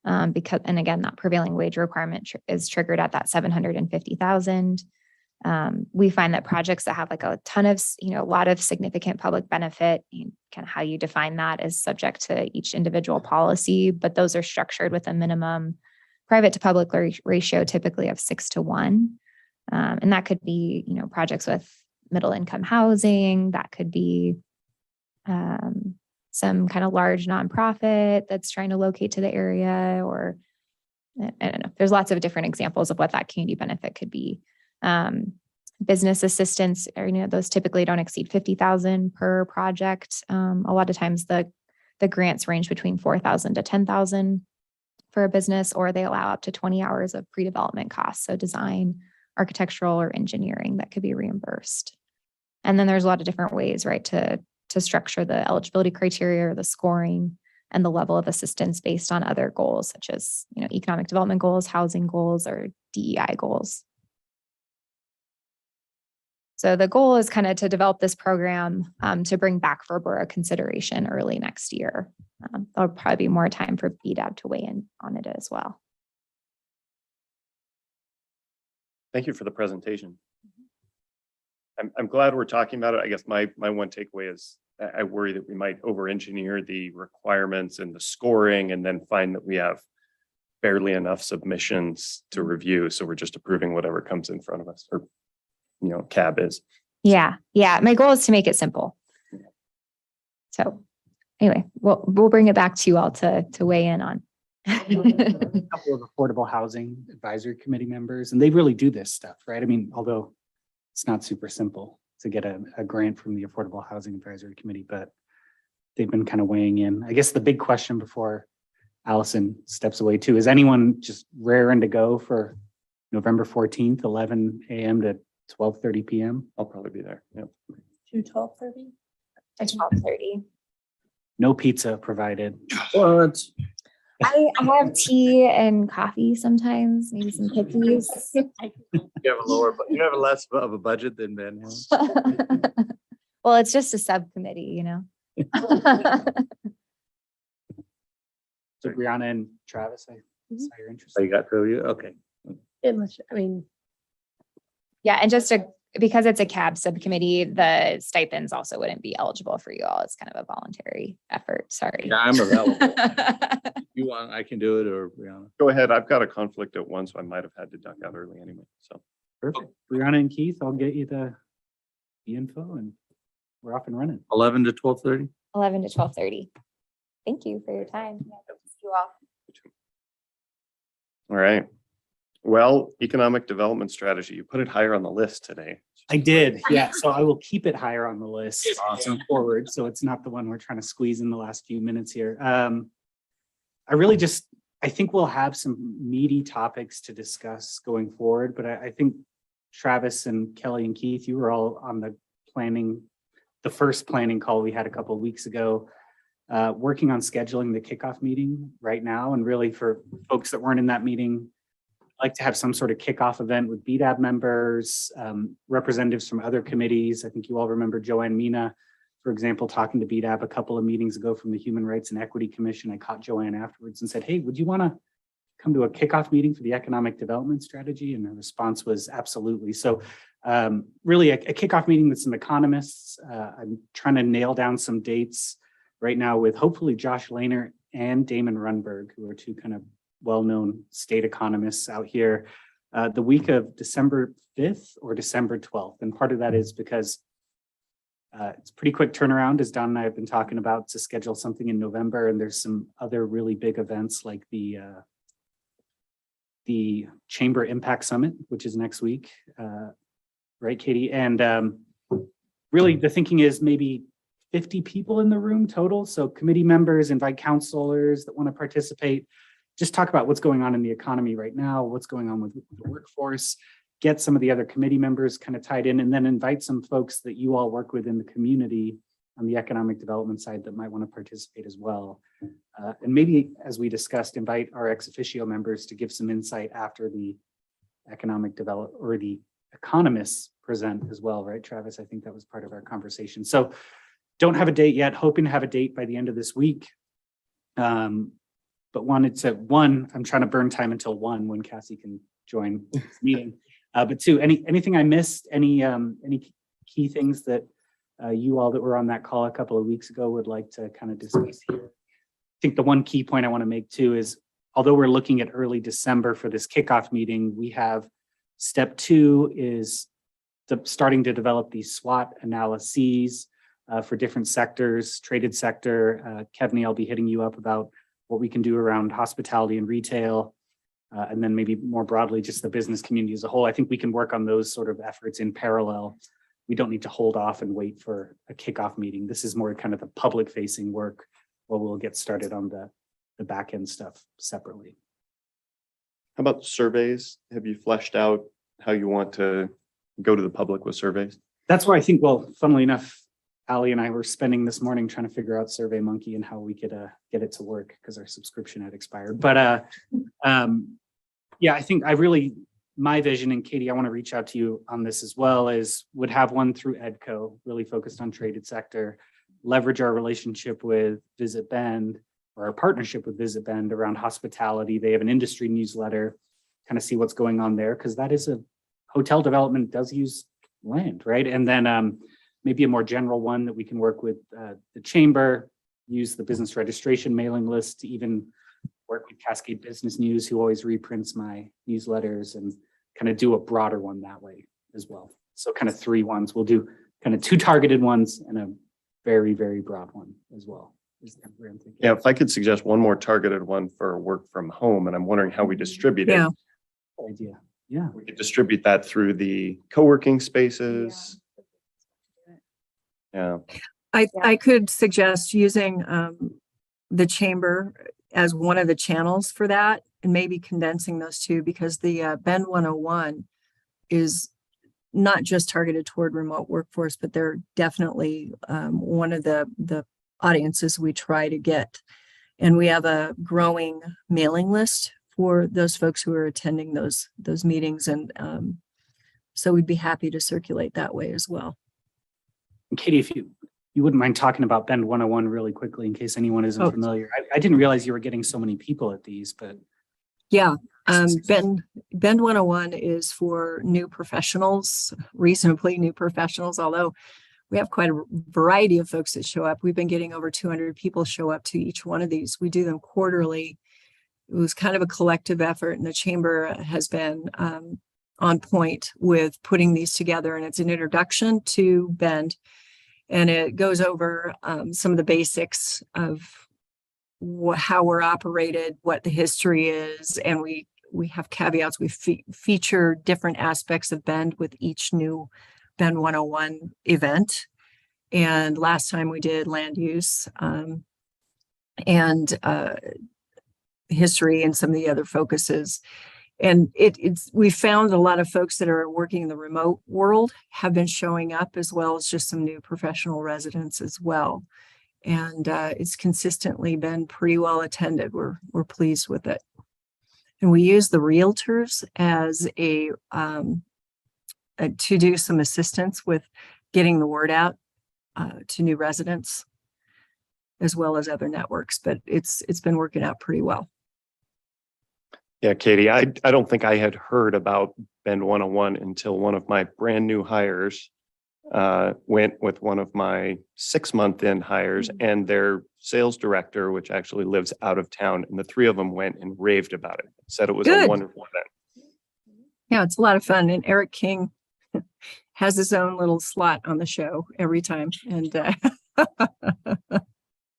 Because, and again, that prevailing wage requirement is triggered at that 750,000. We find that projects that have like a ton of, a lot of significant public benefit, kind of how you define that is subject to each individual policy, but those are structured with a minimum private to public ratio, typically of 6:1. And that could be, projects with middle income housing. That could be some kind of large nonprofit that's trying to locate to the area, or I don't know. There's lots of different examples of what that community benefit could be. Business assistance, or, those typically don't exceed 50,000 per project. A lot of times the grants range between 4,000 to 10,000 for a business, or they allow up to 20 hours of pre-development costs. So design, architectural, or engineering that could be reimbursed. And then there's a lot of different ways, right, to structure the eligibility criteria or the scoring and the level of assistance based on other goals, such as, economic development goals, housing goals, or DEI goals. So the goal is kind of to develop this program to bring back for borough consideration early next year. There'll probably be more time for BDAB to weigh in on it as well. Thank you for the presentation. I'm glad we're talking about it. I guess my one takeaway is I worry that we might over-engineer the requirements and the scoring and then find that we have barely enough submissions to review. So we're just approving whatever comes in front of us, or, CAB is. Yeah. My goal is to make it simple. So anyway, we'll bring it back to you all to weigh in on. A couple of affordable housing advisory committee members, and they really do this stuff, right? I mean, although it's not super simple to get a grant from the Affordable Housing Advisory Committee, but they've been kind of weighing in. I guess the big question before Allison steps away too, is anyone just raring to go for November 14th, 11 a.m. to 12:30 p.m.? I'll probably be there. Yep. To 12:30. At 12:30. No pizza provided. What? I have tea and coffee sometimes, maybe some cookies. You have a less of a budget than Ben has. Well, it's just a subcommittee, you know? So Brianna and Travis, I saw you're So interested. you got through you? Okay. Unless, I mean, Yeah, and because it's a cab subcommittee, the stipends also wouldn't be eligible for you all. It's kind of a voluntary effort, sorry. Yeah, I'm available. If you want, I can do it, or Brianna. Go ahead. I've got a conflict at 1, so I might have had to duck out early anyway. So Perfect. Brianna and Keith, I'll get you the info and we're off and running. 11 to 12:30? 11 to 12:30. Thank you for your time. Yeah, thank you all. all right. Well, economic development strategy, you put it higher on the list today. I did, yeah. So I will keep it higher on the list. Awesome. Forward, so it's not the one we're trying to squeeze in the last few minutes here. I really just, I think we'll have some meaty topics to discuss going forward, but I think Travis and Kelly and Keith, you were all on the first planning call we had a couple of weeks ago, working on scheduling the kickoff meeting right now. And really for folks that weren't in that meeting, I'd like to have some sort of kickoff event with BDAB members, representatives from other committees. I think you all remember Joanne Mina, for example, talking to BDAB a couple of meetings ago from the Human Rights and Equity Commission. I caught Joanne afterwards and said, hey, would you want to come to a kickoff meeting for the economic development strategy? And her response was absolutely. So really a kickoff meeting with some economists. I'm trying to nail down some dates right now with hopefully Josh Lehner and Damon Runberg, who are two kind of well-known state economists out here, the week of December 5th or December 12th. And part of that is because it's a pretty quick turnaround, as Don and I have been talking about, to schedule something in November. And there's some other really big events like the Chamber Impact Summit, which is next week. Right, Katie? And really the thinking is maybe 50 people in the room total. So committee members, invite counselors that want to participate, just talk about what's going on in the economy right now, what's going on with the workforce, get some of the other committee members kind of tied in, and then invite some folks that you all work with in the community on the economic development side that might want to participate as well. And maybe, as we discussed, invite our ex officio members to give some insight after the economic develop or the economists present as well, right, Travis? I think that was part of our conversation. So don't have a date yet, hoping to have a date by the end of this week. But wanted to, one, I'm trying to burn time until 1 when Cassie can join this meeting. But 2, anything I missed, any key things that you all that were on that call a couple of weeks ago would like to kind of discuss here? I think the one key point I want to make too is, although we're looking at early December for this kickoff meeting, we have step 2 is starting to develop these SWOT analyses for different sectors, traded sector. Kevney, I'll be hitting you up about what we can do around hospitality and retail, and then maybe more broadly, just the business community as a whole. I think we can work on those sort of efforts in parallel. We don't need to hold off and wait for a kickoff meeting. This is more kind of the public facing work where we'll get started on the back end stuff separately. How about surveys? Have you fleshed out how you want to go to the public with surveys? That's where I think, well, funnily enough, Ali and I were spending this morning trying to figure out SurveyMonkey and how we could get it to work because our subscription had expired. But yeah, I think my vision, and Katie, I want to reach out to you on this as well, is would have one through EDCO, really focused on traded sector, leverage our relationship with Visit Bend or our partnership with Visit Bend around hospitality. They have an industry newsletter, kind of see what's going on there, because that is a hotel development does use land, right? And then maybe a more general one that we can work with the chamber, use the business registration mailing list to even work with Cascade Business News, who always reprints my newsletters, and kind of do a broader one that way as well. So kind of 3 ones. We'll do kind of 2 targeted ones and a very, very broad one as well. Yeah, if I could suggest one more targeted one for work from home, and I'm wondering how we distribute it. Yeah. Idea. Yeah. We could distribute that through the co-working spaces. Yeah. I could suggest using the chamber as one of the channels for that, and maybe condensing those 2, because the Bend 101 is not just targeted toward remote workforce, but they're definitely one of the audiences we try to get. And we have a growing mailing list for those folks who are attending those meetings. And so we'd be happy to circulate that way as well. And Katie, if you wouldn't mind talking about Bend 101 really quickly in case anyone isn't Oh. familiar. I didn't realize you were getting so many people at these, but Yeah, Bend 101 is for new professionals, reasonably new professionals, although we have quite a variety of folks that show up. We've been getting over 200 people show up to each one of these. We do them quarterly. It was kind of a collective effort, and the chamber has been on point with putting these together. And it's an introduction to Bend, and it goes over some of the basics of how we're operated, what the history is, and we have caveats. We feature different aspects of Bend with each new Bend 101 event. And last time we did land use and history and some of the other focuses. And we found a lot of folks that are working in the remote world have been showing up, as well as just some new professional residents as well. And it's consistently been pretty well attended. We're pleased with it. And we use the realtors as to do some assistance with getting the word out to new residents, as well as other networks. But it's been working out pretty well. Yeah, Katie, I don't think I had heard about Bend 101 until one of my brand new hires went with one of my 6-month in hires and their sales director, which actually lives out of town. And the three of them went and raved about it, said it was a Good. wonderful event. Yeah, it's a lot of fun. And Eric King has his own little slot on the show every time, and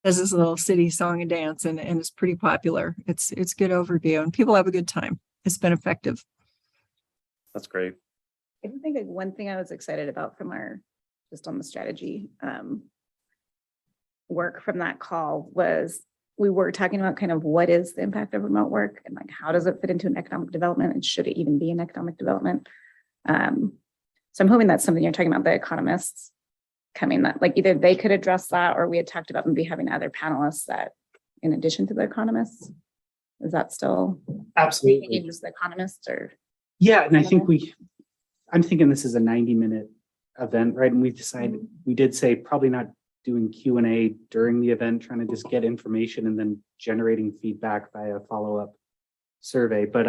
has this little city song and dance, and it's pretty popular. It's good overview, and people have a good time. It's been effective. That's great. I think like one thing I was excited about from just on the strategy work from that call was we were talking about kind of what is the impact of remote work and like how does it fit into an economic development, and should it even be an economic development? So I'm hoping that's something you're talking about, the economists coming, that like either they could address that, or we had talked about maybe having other panelists that in addition to the economists. Is that still absolutely use the economists? Or yeah, and I think I'm thinking this is a 90-minute event, right? And we did say probably not doing Q&A during the event, trying to just get information and then generating feedback via follow-up survey. But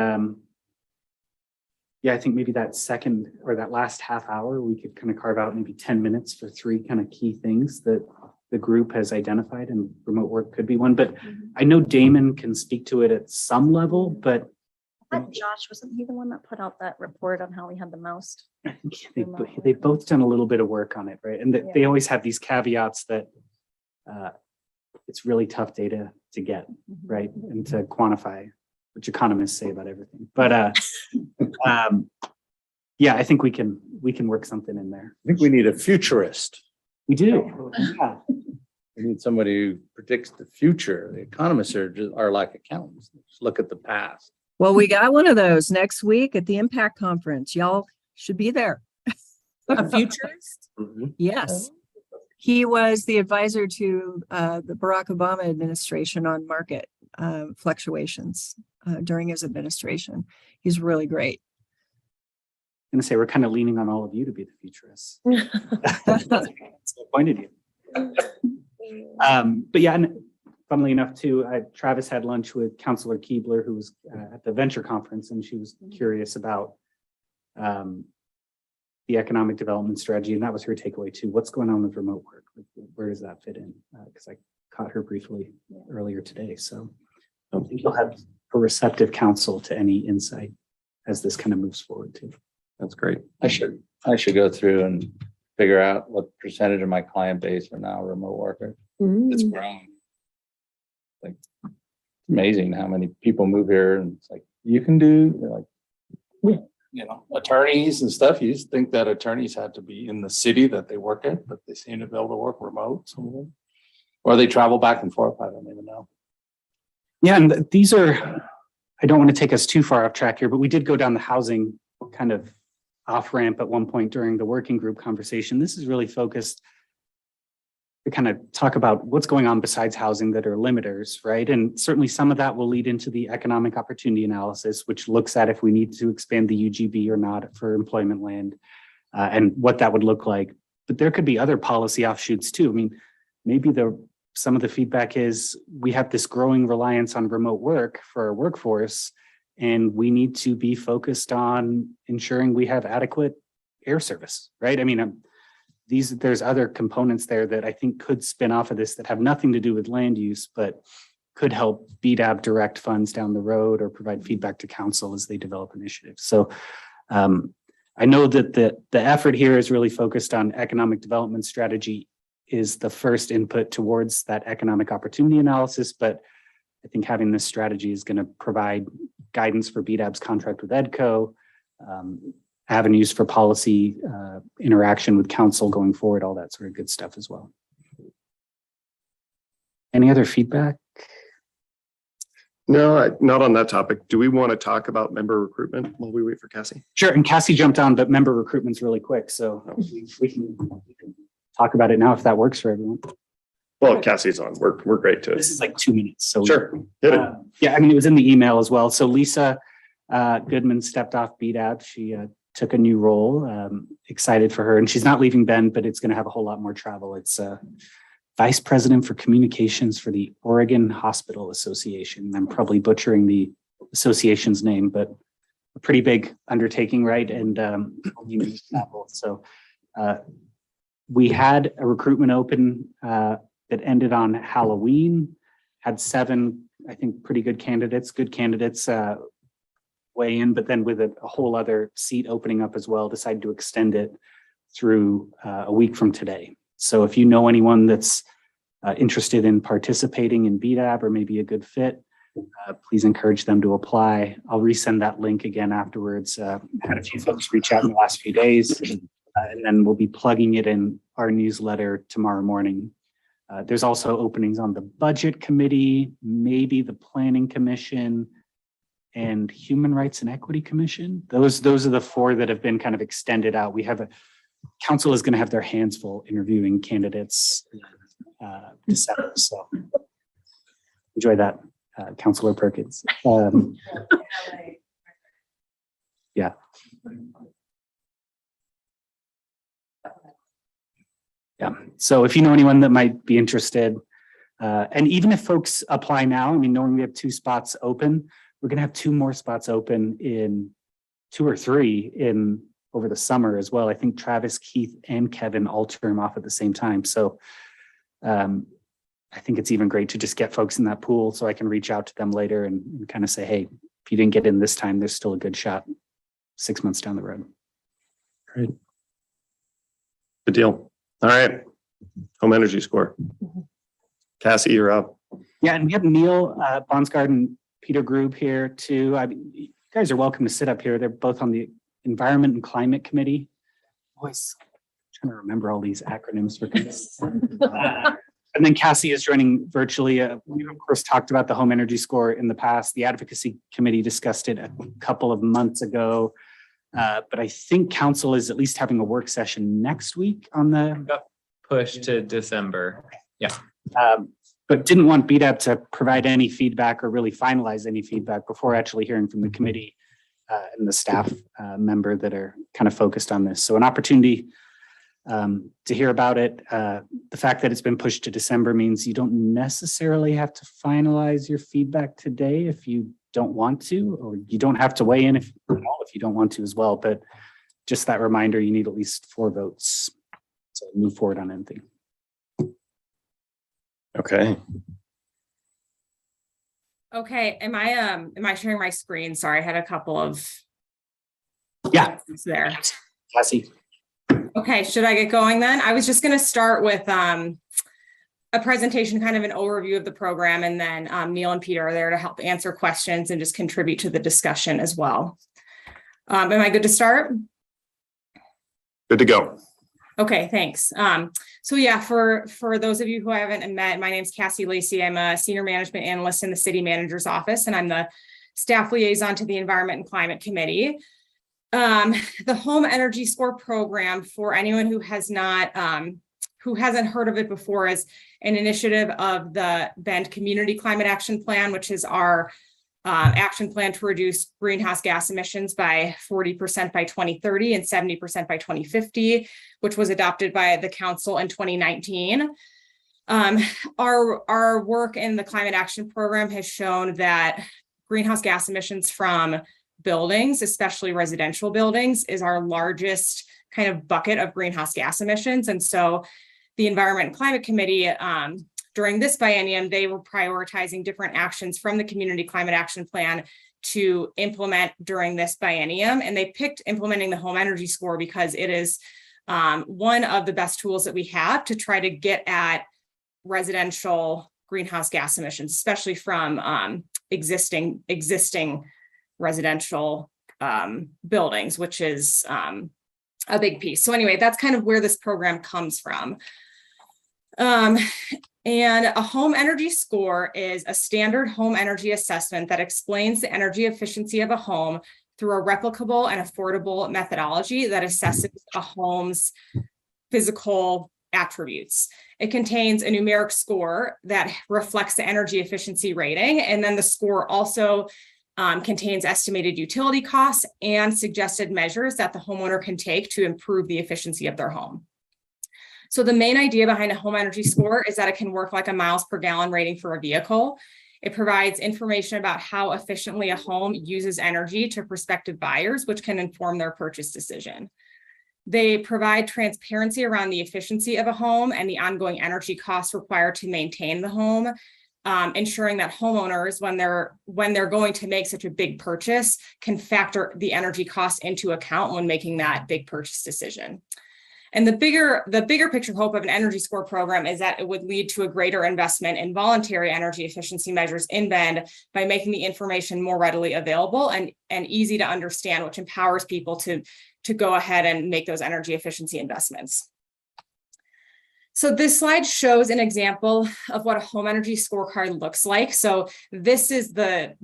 yeah, I think maybe that second or that last half hour, we could kind of carve out maybe 10 minutes for 3 kind of key things that the group has identified, and remote work could be one. But I know Damon can speak to it at some level, but I thought Josh, wasn't he the one that put out that report on how we had the most? I think they've both done a little bit of work on it, right? And they always have these caveats that it's really tough data to get, right? And to quantify, which economists say about everything. But yeah, I think we can work something in there. I think we need a futurist. We do. Yeah. We need somebody who predicts the future. The economists are like accountants. Just look at the past. Well, we got one of those next week at the Impact Conference. Y'all should be there. A futurist? Yes. He was the advisor to the Barack Obama administration on market fluctuations during his administration. He's really great. I'm gonna say we're kind of leaning on all of you to be the futurists. That's the point of you. But yeah, and funnily enough too, Travis had lunch with Councilor Keebler, who was at the venture conference, and she was curious about the economic development strategy, and that was her takeaway too. What's going on with remote work? Where does that fit in? Because I caught her briefly earlier today. So I think you'll have a receptive counsel to any insight as this kind of moves forward too. That's great. I should go through and figure out what percentage of my client base are now remote workers. It's grown. Like, it's amazing how many people move here, and it's like, you can do, like, you know, attorneys and stuff. You just think that attorneys had to be in the city that they work in, but they seem to be able to work remote, some of them. Or they travel back and forth. I don't even know. Yeah, and these are, I don't want to take us too far off track here, but we did go down the housing kind of off ramp at one point during the working group conversation. This is really focused to kind of talk about what's going on besides housing that are limiters, right? And certainly some of that will lead into the economic opportunity analysis, which looks at if we need to expand the UGB or not for employment land, and what that would look like. But there could be other policy offshoots too. I mean, maybe some of the feedback is we have this growing reliance on remote work for our workforce, and we need to be focused on ensuring we have adequate air service, right? I mean, there's other components there that I think could spin off of this that have nothing to do with land use, but could help BDAB direct funds down the road or provide feedback to council as they develop initiatives. So I know that the effort here is really focused on economic development strategy is the first input towards that economic opportunity analysis, but I think having this strategy is going to provide guidance for BDAB's contract with EDCO, avenues for policy interaction with council going forward, all that sort of good stuff as well. Any other feedback? No, not on that topic. Do we want to talk about member recruitment while we wait for Cassie? Sure, and Cassie jumped on, but member recruitment's really quick, so we can talk about it now if that works for everyone. Well, Cassie's on. We're great to it. This is like 2 minutes, so Sure, hit it. yeah, I mean, it was in the email as well. So Lisa Goodman stepped off BDAB. She took a new role. Excited for her, and she's not leaving Bend, but it's going to have a whole lot more travel. It's Vice President for Communications for the Oregon Hospital Association. I'm probably butchering the association's name, but a pretty big undertaking, right? And so we had a recruitment open that ended on Halloween, had 7, I think, pretty good candidates, weigh in, but then with a whole other seat opening up as well, decided to extend it through a week from today. So if you know anyone that's interested in participating in BDAB or maybe a good fit, please encourage them to apply. I'll resend that link again afterwards. Had a few folks reach out in the last few days, and then we'll be plugging it in our newsletter tomorrow morning. There's also openings on the Budget Committee, maybe the Planning Commission, and Human Rights and Equity Commission. Those are the 4 that have been kind of extended out. We have council is going to have their hands full interviewing candidates December. So enjoy that, Councilor Perkins. Yeah. Yeah. So if you know anyone that might be interested, and even if folks apply now, I mean, knowing we have 2 spots open, we're going to have 2 more spots open in 2 or 3 in over the summer as well. I think Travis, Keith, and Kevin all term off at the same time. So I think it's even great to just get folks in that pool so I can reach out to them later and kind of say, hey, if you didn't get in this time, there's still a good shot 6 months down the road. Great. Good deal. All right. Home energy score. Cassie, you're up. Yeah, and we have Neil Bonsgard and Peter Grube here too. I mean, you guys are welcome to sit up here. They're both on the Environment and Climate Committee. Always trying to remember all these acronyms for things. And then Cassie is joining virtually. We've of course talked about the home energy score in the past. The Advocacy Committee discussed it a couple of months ago. But I think council is at least having a work session next week on the Push to December. Yeah. But didn't want BDAB to provide any feedback or really finalize any feedback before actually hearing from the committee and the staff member that are kind of focused on this. So an opportunity to hear about it. The fact that it's been pushed to December means you don't necessarily have to finalize your feedback today if you don't want to, or you don't have to weigh in if you don't want to as well. But just that reminder, you need at least 4 votes to move forward on anything. Okay. Okay, am I sharing my screen? Sorry, I had a couple of Yeah, there. Cassie. Okay, should I get going then? I was just going to start with a presentation, kind of an overview of the program, and then Neil and Peter are there to help answer questions and just contribute to the discussion as well. Am I good to start? Good to go. Okay, thanks. So yeah, for those of you who I haven't met, my name's Cassie Lacey. I'm a senior management analyst in the city manager's office, and I'm the staff liaison to the Environment and Climate Committee. The Home Energy Score program, for anyone who has not who hasn't heard of it before, is an initiative of the Bend Community Climate Action Plan, which is our action plan to reduce greenhouse gas emissions by 40% by 2030 and 70% by 2050, which was adopted by the council in 2019. Our work in the climate action program has shown that greenhouse gas emissions from buildings, especially residential buildings, is our largest kind of bucket of greenhouse gas emissions. And so the Environment and Climate Committee, during this biennium, they were prioritizing different actions from the Community Climate Action Plan to implement during this biennium. And they picked implementing the home energy score because it is one of the best tools that we have to try to get at residential greenhouse gas emissions, especially from existing residential buildings, which is a big piece. So anyway, that's kind of where this program comes from. And a home energy score is a standard home energy assessment that explains the energy efficiency of a home through a replicable and affordable methodology that assesses a home's physical attributes. It contains a numeric score that reflects the energy efficiency rating. And then the score also contains estimated utility costs and suggested measures that the homeowner can take to improve the efficiency of their home. So the main idea behind a home energy score is that it can work like a miles per gallon rating for a vehicle. It provides information about how efficiently a home uses energy to prospective buyers, which can inform their purchase decision. They provide transparency around the efficiency of a home and the ongoing energy costs required to maintain the home, ensuring that homeowners, when they're going to make such a big purchase, can factor the energy costs into account when making that big purchase decision. And the bigger picture hope of an energy score program is that it would lead to a greater investment in voluntary energy efficiency measures in Bend by making the information more readily available and easy to understand, which empowers people to go ahead and make those energy efficiency investments. So this slide shows an example of what a home energy scorecard looks like. So this is the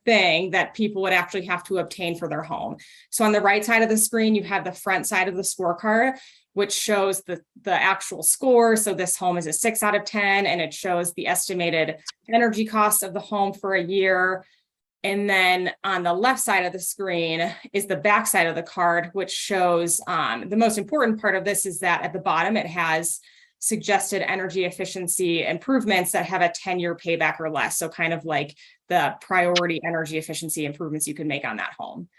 thing that people would actually have to obtain for their home. So on the right side of the screen, you have the front side of the scorecard, which shows the actual score. So this home is a 6 out of 10, and it shows the estimated energy cost of the home for a year. And then on the left side of the screen is the back side of the card, which shows the most important part of this is that at the bottom, it has suggested energy efficiency improvements that have a 10-year payback or less. So kind of like the priority energy efficiency improvements you can make on that home.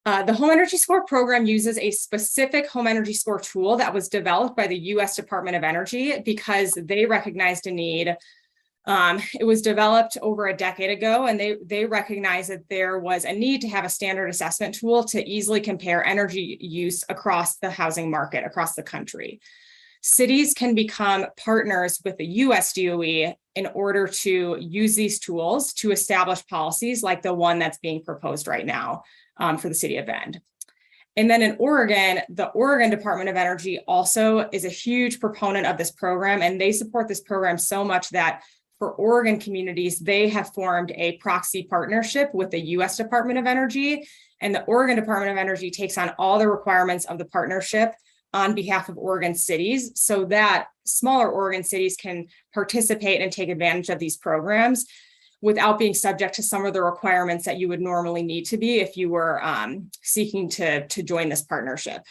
The Home Energy Score program uses a specific home energy score tool that was developed by the U.S. Department of Energy because they recognized a need. It was developed over a decade ago, and they recognized that there was a need to have a standard assessment tool to easily compare energy use across the housing market across the country. Cities can become partners with the US DOE in order to use these tools to establish policies like the one that's being proposed right now for the city of Bend. And then in Oregon, the Oregon Department of Energy also is a huge proponent of this program, and they support this program so much that for Oregon communities, they have formed a proxy partnership with the US Department of Energy, and the Oregon Department of Energy takes on all the requirements of the partnership on behalf of Oregon cities so that smaller Oregon cities can participate and take advantage of these programs without being subject to some of the requirements that you would normally need to be if you were seeking to join this partnership.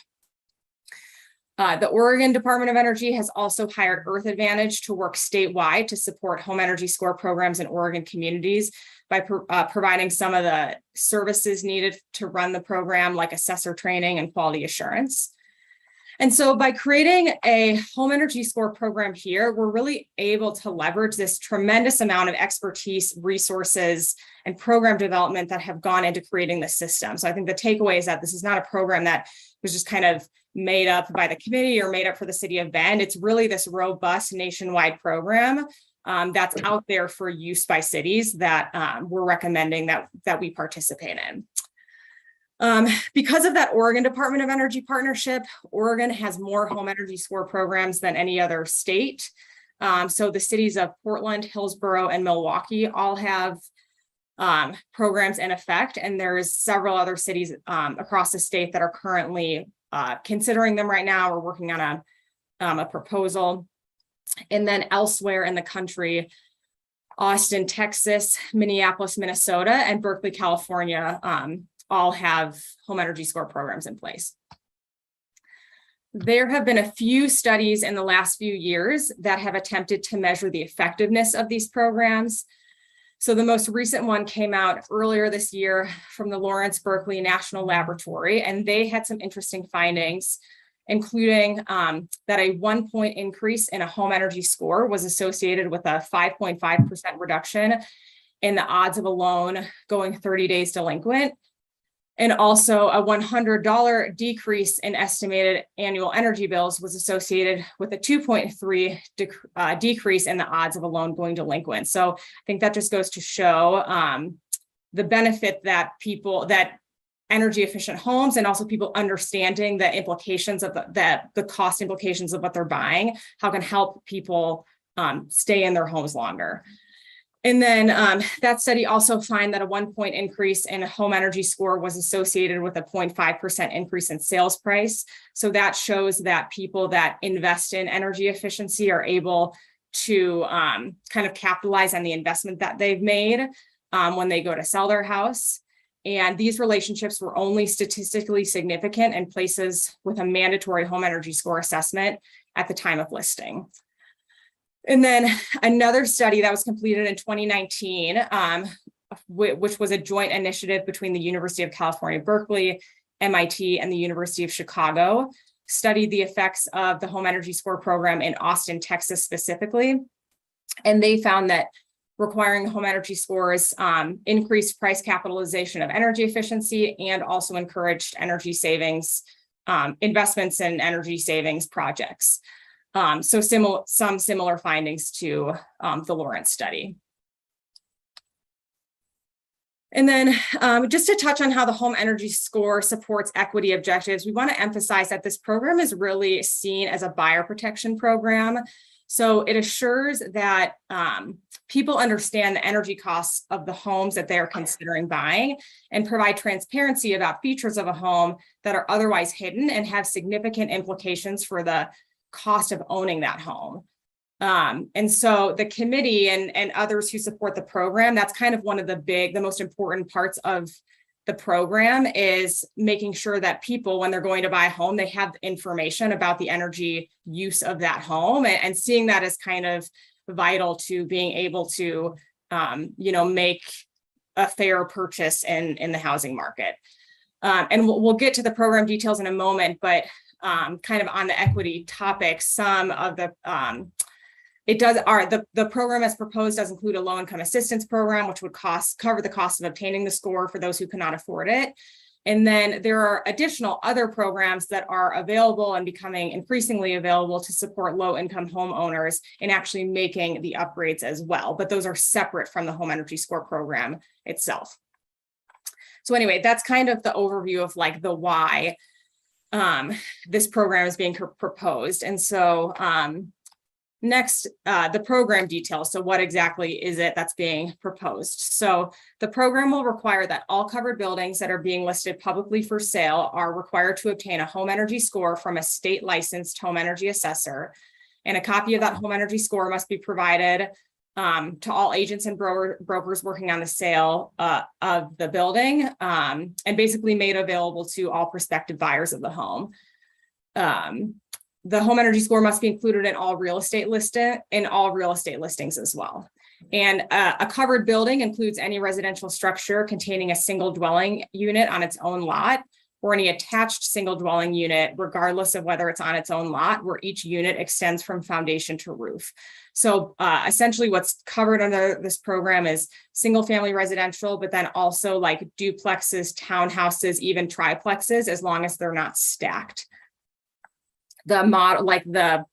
The Oregon Department of Energy has also hired Earth Advantage to work statewide to support home energy score programs in Oregon communities by providing some of the services needed to run the program, like assessor training and quality assurance. And so by creating a home energy score program here, we're really able to leverage this tremendous amount of expertise, resources, and program development that have gone into creating the system. So I think the takeaway is that this is not a program that was just kind of made up by the committee or made up for the city of Bend. It's really this robust nationwide program that's out there for use by cities that we're recommending that we participate in. Because of that Oregon Department of Energy partnership, Oregon has more home energy score programs than any other state. So the cities of Portland, Hillsborough, and Milwaukee all have programs in effect. And there's several other cities across the state that are currently considering them right now. We're working on a proposal. And then elsewhere in the country, Austin, Texas, Minneapolis, Minnesota, and Berkeley, California, all have home energy score programs in place. There have been a few studies in the last few years that have attempted to measure the effectiveness of these programs. So the most recent one came out earlier this year from the Lawrence Berkeley National Laboratory, and they had some interesting findings, including that a 1 point increase in a home energy score was associated with a 5.5% reduction in the odds of a loan going 30 days delinquent, and also a $100 decrease in estimated annual energy bills was associated with a 2.3 decrease in the odds of a loan going delinquent. So I think that just goes to show the benefit that energy efficient homes, and also people understanding the implications of the cost implications of what they're buying, how can help people stay in their homes longer. And then that study also found that a 1 point increase in a home energy score was associated with a 0.5% increase in sales price. So that shows that people that invest in energy efficiency are able to kind of capitalize on the investment that they've made when they go to sell their house. And these relationships were only statistically significant in places with a mandatory home energy score assessment at the time of listing. And then another study that was completed in 2019, which was a joint initiative between the University of California, Berkeley, MIT, and the University of Chicago, studied the effects of the home energy score program in Austin, Texas specifically. And they found that requiring home energy scores increased price capitalization of energy efficiency and also encouraged energy savings, investments in energy savings projects. So some similar findings to the Lawrence study. And then just to touch on how the home energy score supports equity objectives, we want to emphasize that this program is really seen as a buyer protection program. So it assures that people understand the energy costs of the homes that they are considering buying, and provide transparency about features of a home that are otherwise hidden and have significant implications for the cost of owning that home. And so the committee and others who support the program, that's kind of one of the most important parts of the program, is making sure that people, when they're going to buy a home, they have information about the energy use of that home, and seeing that as kind of vital to being able to, make a fair purchase in the housing market. And we'll get to the program details in a moment, but kind of on the equity topic, some of the the program as proposed does include a low income assistance program, which would cover the cost of obtaining the score for those who cannot afford it. And then there are additional other programs that are available and becoming increasingly available to support low income homeowners in actually making the upgrades as well. But those are separate from the home energy score program itself. So anyway, that's kind of the overview of like the why this program is being proposed. And so next, the program details. So what exactly is it that's being proposed? So the program will require that all covered buildings that are being listed publicly for sale are required to obtain a home energy score from a state licensed home energy assessor. And a copy of that home energy score must be provided to all agents and brokers working on the sale of the building, and basically made available to all prospective buyers of the home. The home energy score must be included in all real estate listings as well. And a covered building includes any residential structure containing a single dwelling unit on its own lot, or any attached single dwelling unit, regardless of whether it's on its own lot, where each unit extends from foundation to roof. So essentially what's covered under this program is single family residential, but then also like duplexes, townhouses, even triplexes, as long as they're not stacked. The model, like the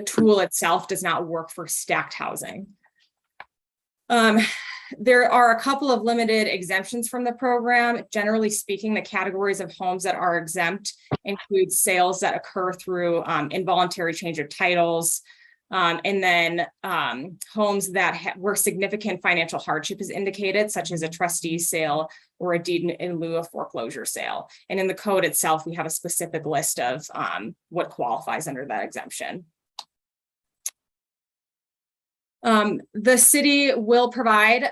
tool itself, does not work for stacked housing. There are a couple of limited exemptions from the program. Generally speaking, the categories of homes that are exempt include sales that occur through involuntary change of titles, And then homes that where significant financial hardship is indicated, such as a trustee sale or a deed in lieu of foreclosure sale. And in the code itself, we have a specific list of what qualifies under that exemption. The city will provide,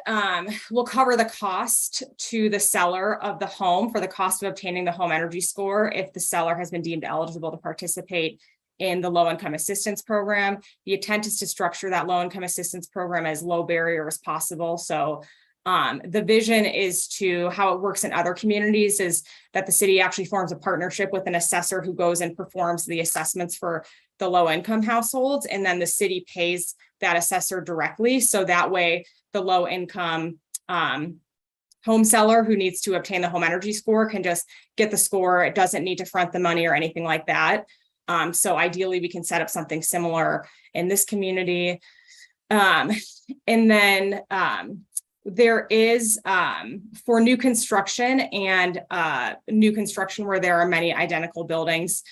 will cover the cost to the seller of the home for the cost of obtaining the home energy score if the seller has been deemed eligible to participate in the low income assistance program. The intent is to structure that low income assistance program as low barrier as possible. So the vision is to how it works in other communities is that the city actually forms a partnership with an assessor who goes and performs the assessments for the low income households. And then the city pays that assessor directly. So that way the low income home seller who needs to obtain the home energy score can just get the score. It doesn't need to front the money or anything like that. So ideally we can set up something similar in this community. And then there is for new construction and new construction where there are many identical buildings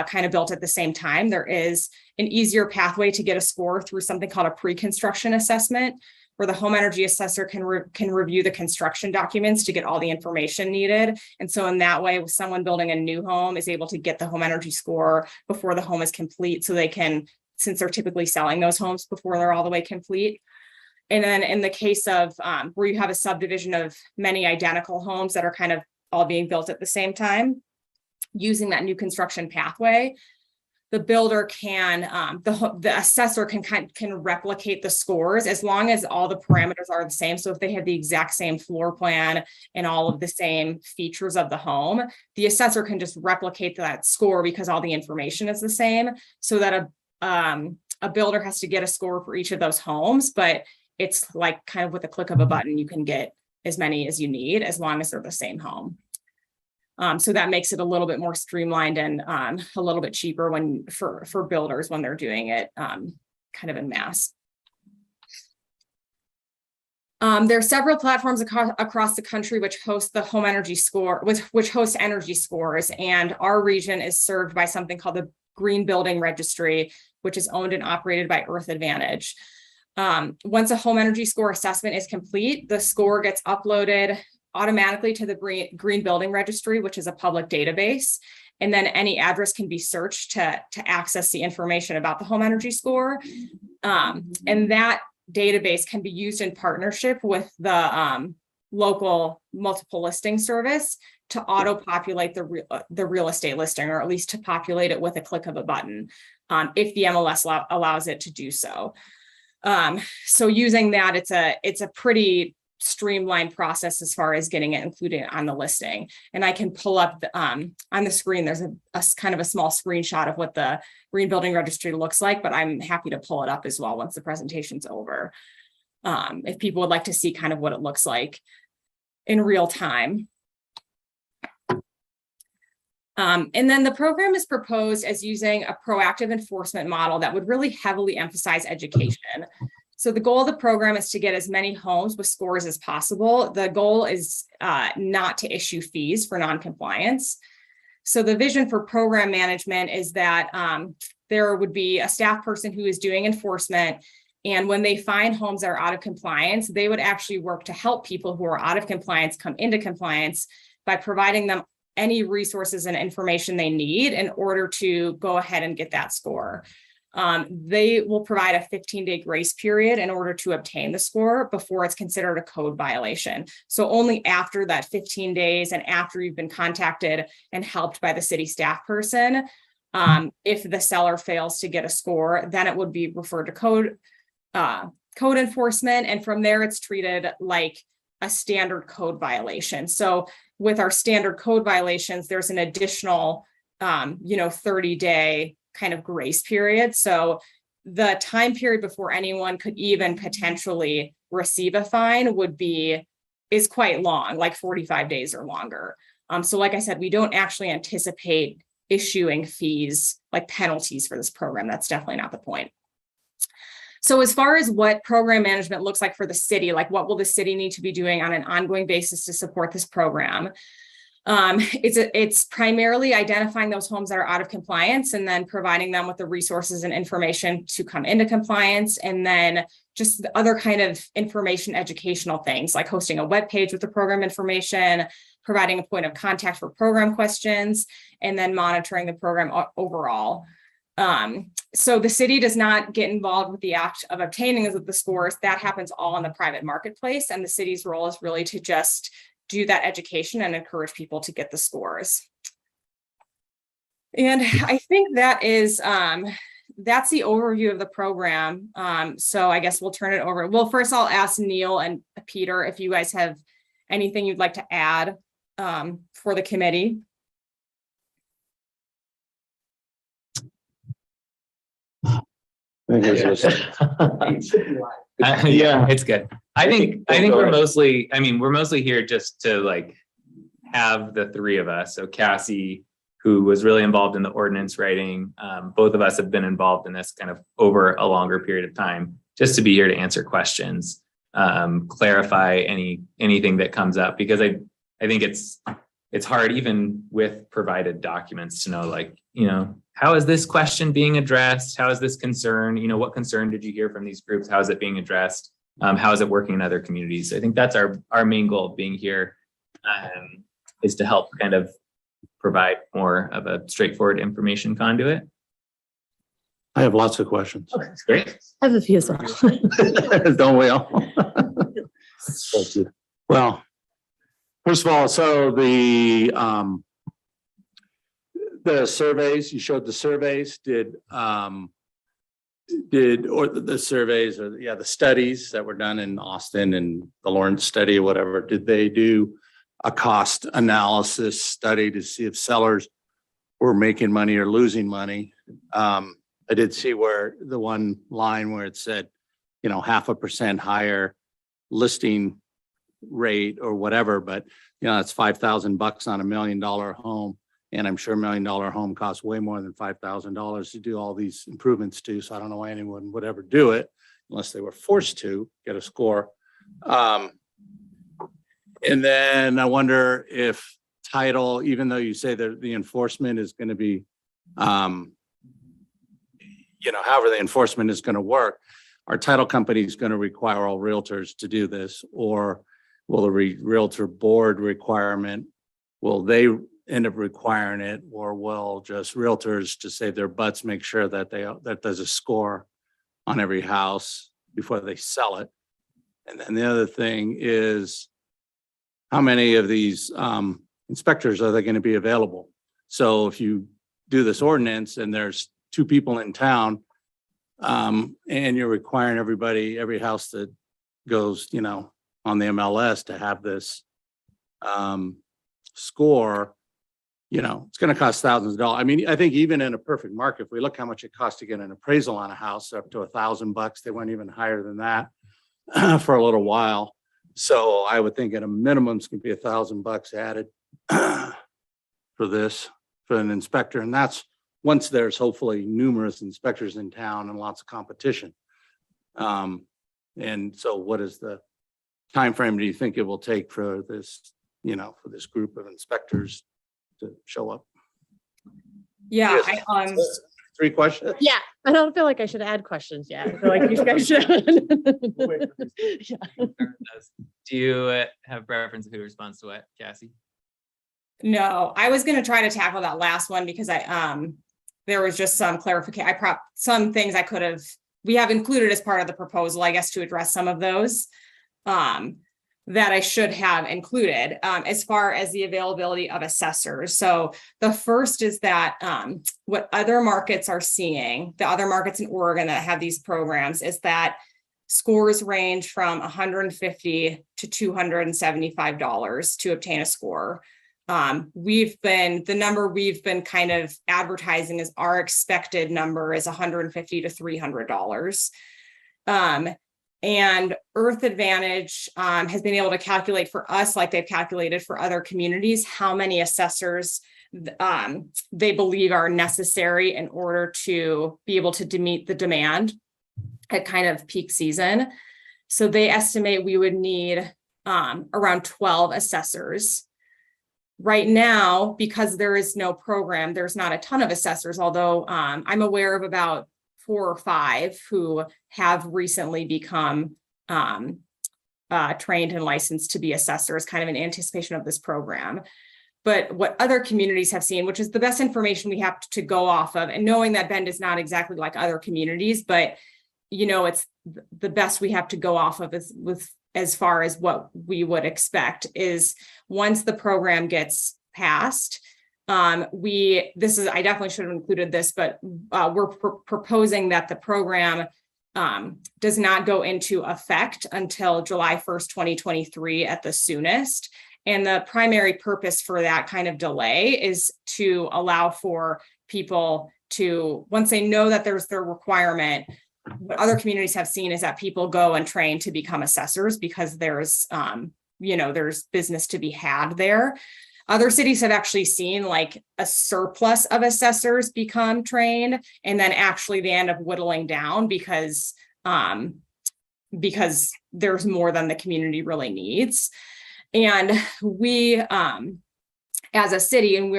kind of built at the same time, there is an easier pathway to get a score through something called a pre-construction assessment, where the home energy assessor can review the construction documents to get all the information needed. And so in that way, with someone building a new home is able to get the home energy score before the home is complete, so they can, since they're typically selling those homes before they're all the way complete. And then in the case of where you have a subdivision of many identical homes that are kind of all being built at the same time, using that new construction pathway, the builder can, the assessor can replicate the scores as long as all the parameters are the same. So if they have the exact same floor plan and all of the same features of the home, the assessor can just replicate that score because all the information is the same, so that a builder has to get a score for each of those homes, but it's like kind of with a click of a button, you can get as many as you need as long as they're the same home. So that makes it a little bit more streamlined and a little bit cheaper for builders when they're doing it kind of en masse. There are several platforms across the country which host the home energy score, which host energy scores, and our region is served by something called the Green Building Registry, which is owned and operated by Earth Advantage. Once a home energy score assessment is complete, the score gets uploaded automatically to the Green Building Registry, which is a public database. And then any address can be searched to access the information about the home energy score. And that database can be used in partnership with the local multiple listing service to auto-populate the real estate listing, or at least to populate it with a click of a button, if the MLS allows it to do so. So using that, it's a pretty streamlined process as far as getting it included on the listing. And I can pull up on the screen, there's a kind of a small screenshot of what the Green Building Registry looks like, but I'm happy to pull it up as well once the presentation's over. If people would like to see kind of what it looks like in real time. And then the program is proposed as using a proactive enforcement model that would really heavily emphasize education. So the goal of the program is to get as many homes with scores as possible. The goal is not to issue fees for non-compliance. So the vision for program management is that there would be a staff person who is doing enforcement. And when they find homes that are out of compliance, they would actually work to help people who are out of compliance come into compliance by providing them any resources and information they need in order to go ahead and get that score. They will provide a 15-day grace period in order to obtain the score before it's considered a code violation. So only after that 15 days and after you've been contacted and helped by the city staff person, if the seller fails to get a score, then it would be referred to code enforcement. And from there, it's treated like a standard code violation. So with our standard code violations, there's an additional 30-day kind of grace period. So the time period before anyone could even potentially receive a fine is quite long, like 45 days or longer. So like I said, we don't actually anticipate issuing fees, like penalties for this program. That's definitely not the point. So as far as what program management looks like for the city, like what will the city need to be doing on an ongoing basis to support this program? It's primarily identifying those homes that are out of compliance and then providing them with the resources and information to come into compliance. And then just the other kind of information, educational things like hosting a web page with the program information, providing a point of contact for program questions, and then monitoring the program overall. So the city does not get involved with the act of obtaining the scores. That happens all in the private marketplace. And the city's role is really to just do that education and encourage people to get the scores. And I think that is, that's the overview of the program. So I guess we'll turn it over. Well, first I'll ask Neil and Peter if you guys have anything you'd like to add for the committee. Yeah, it's good. I think we're mostly, we're mostly here just to like have the three of us. So Cassie, who was really involved in the ordinance writing, both of us have been involved in this kind of over a longer period of time, just to be here to answer questions, clarify anything that comes up, because I think it's hard even with provided documents to know, like, how is this question being addressed? How is this concern? What concern did you hear from these groups? How is it being addressed? How is it working in other communities? I think that's our main goal of being here, is to help kind of provide more of a straightforward information conduit. I have lots of questions. Okay, great. I have a few as well. Don't we all? Well, first of all, so the surveys, you showed the surveys, the studies that were done in Austin and the Lawrence study or whatever, did they do a cost analysis study to see if sellers were making money or losing money? I did see where the one line where it said, 0.5% higher listing rate or whatever, but it's $5,000 on $1 million home. And I'm sure $1 million home costs way more than $5,000 to do all these improvements to. So I don't know why anyone would ever do it unless they were forced to get a score. And then I wonder if title, even though you say that the enforcement is going to be, however the enforcement is going to work, our title company is going to require all realtors to do this, or will the realtor board requirement, will they end up requiring it, or will just realtors to save their butts make sure that that there's a score on every house before they sell it? And then the other thing is, how many of these inspectors are they going to be available? So if you do this ordinance and there's 2 people in town, and you're requiring every house that goes, on the MLS to have this score, it's going to cost thousands of dollars. I think even in a perfect market, if we look how much it costs to get an appraisal on a house, up to $1,000, they went even higher than that for a little while. So I would think at a minimum, it's going to be $1,000 added for this, for an inspector. And that's once there's hopefully numerous inspectors in town and lots of competition. And so what is the time frame do you think it will take for this, for this group of inspectors to show up? Yeah. Yes. 3 questions? Yeah, I don't feel like I should add questions yet. I feel like you guys should. Do you have preference of who responds to what, Cassie? No, I was going to try to tackle that last one because there was just some clarification. Some things we have included as part of the proposal, I guess, to address some of those that I should have included as far as the availability of assessors. So the first is that what other markets are seeing, the other markets in Oregon that have these programs, is that scores range from $150 to $275 to obtain a score. The number we've been kind of advertising as our expected number is $150 to $300. And Earth Advantage has been able to calculate for us, like they've calculated for other communities, how many assessors they believe are necessary in order to be able to meet the demand at kind of peak season. So they estimate we would need around 12 assessors right now, because there is no program, there's not a ton of assessors, although I'm aware of about 4 or 5 who have recently become trained and licensed to be assessors, kind of in anticipation of this program. But what other communities have seen, which is the best information we have to go off of, and knowing that Bend is not exactly like other communities, but it's the best we have to go off of is with as far as what we would expect is once the program gets passed, I definitely should have included this, but we're proposing that the program does not go into effect until July 1st, 2023 at the soonest. And the primary purpose for that kind of delay is to allow for people to, once they know that there's their requirement, what other communities have seen is that people go and train to become assessors because there's business to be had there. Other cities have actually seen like a surplus of assessors become trained, and then actually they end up whittling down because there's more than the community really needs. And we, as a city, and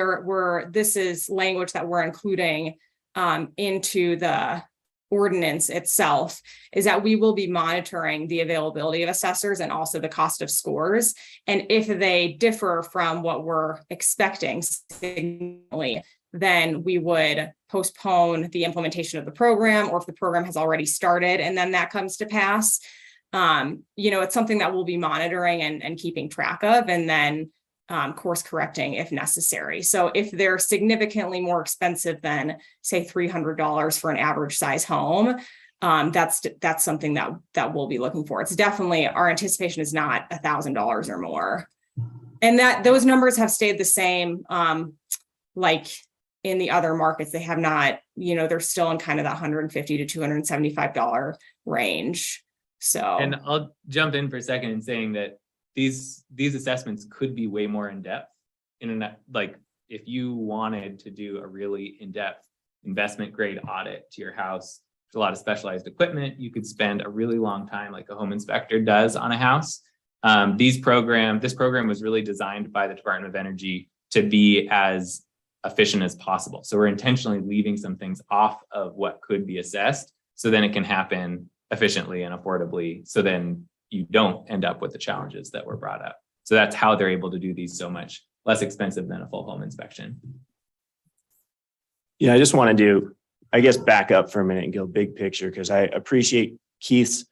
this is language that we're including into the ordinance itself, is that we will be monitoring the availability of assessors and also the cost of scores. And if they differ from what we're expecting significantly, then we would postpone the implementation of the program, or if the program has already started and then that comes to pass. It's something that we'll be monitoring and keeping track of, and then course correcting if necessary. So if they're significantly more expensive than, say, $300 for an average size home, that's something that we'll be looking for. It's definitely, our anticipation is not $1,000 or more, and that those numbers have stayed the same. Like in the other markets, they have not. They're still in kind of the $150 to $275 range. So, and I'll jump in for a second in saying that these assessments could be way more in depth. Like if you wanted to do a really in-depth investment grade audit to your house, there's a lot of specialized equipment. You could spend a really long time, like a home inspector does on a house. This program was really designed by the Department of Energy to be as efficient as possible. So we're intentionally leaving some things off of what could be assessed, so then it can happen efficiently and affordably. So then you don't end up with the challenges that were brought up. So that's how they're able to do these so much less expensive than a full home inspection. Yeah, I just want to back up for a minute and go big picture, because I appreciate Keith's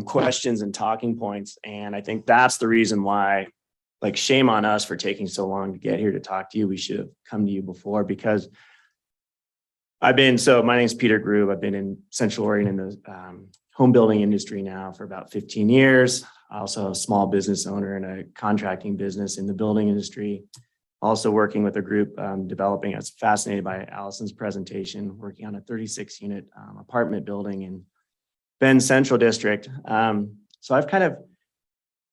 questions and talking points. And I think that's the reason why, like, shame on us for taking so long to get here to talk to you. We should have come to you before, because my name's Peter Grube. I've been in Central Oregon in the home building industry now for about 15 years. I also have a small business owner and a contracting business in the building industry. Also working with a group developing, I was fascinated by Allison's presentation, working on a 36 unit apartment building in Bend Central District. So I've kind of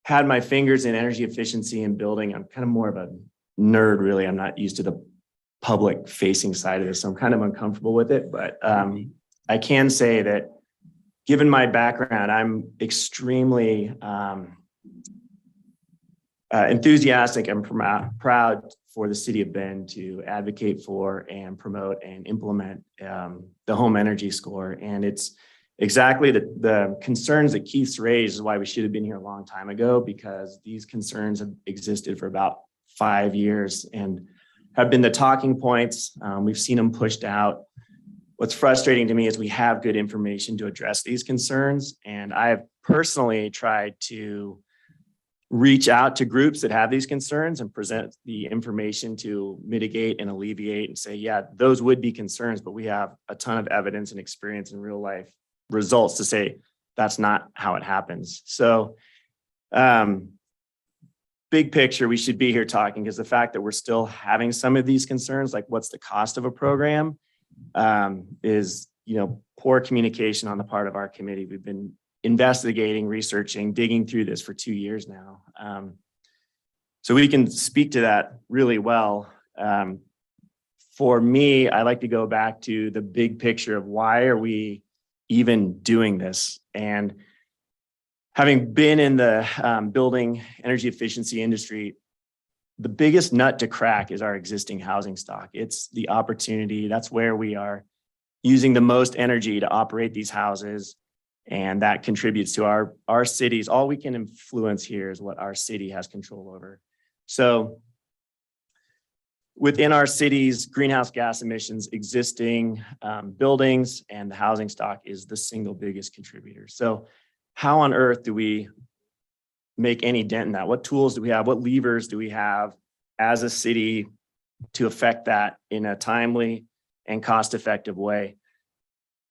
had my fingers in energy efficiency and building. I'm kind of more of a nerd, really. I'm not used to the public facing side of this, so I'm kind of uncomfortable with it. But I can say that given my background, I'm extremely enthusiastic and proud for the city of Bend to advocate for and promote and implement the home energy score. And it's exactly the concerns that Keith's raised is why we should have been here a long time ago, because these concerns have existed for about 5 years and have been the talking points. We've seen them pushed out. What's frustrating to me is we have good information to address these concerns. And I've personally tried to reach out to groups that have these concerns and present the information to mitigate and alleviate and say, yeah, those would be concerns, but we have a ton of evidence and experience in real life results to say that's not how it happens. So big picture, we should be here talking, because the fact that we're still having some of these concerns, like what's the cost of a program, is poor communication on the part of our committee. We've been investigating, researching, digging through this for 2 years now. So we can speak to that really well. For me, I like to go back to the big picture of why are we even doing this? And having been in the building energy efficiency industry the biggest nut to crack is our existing housing stock. It's the opportunity. That's where we are using the most energy to operate these houses. And that contributes to our cities. All we can influence here is what our city has control over. So within our city's greenhouse gas emissions, existing buildings and the housing stock is the single biggest contributor. So how on earth do we make any dent in that? What tools do we have? What levers do we have as a city to affect that in a timely and cost-effective way?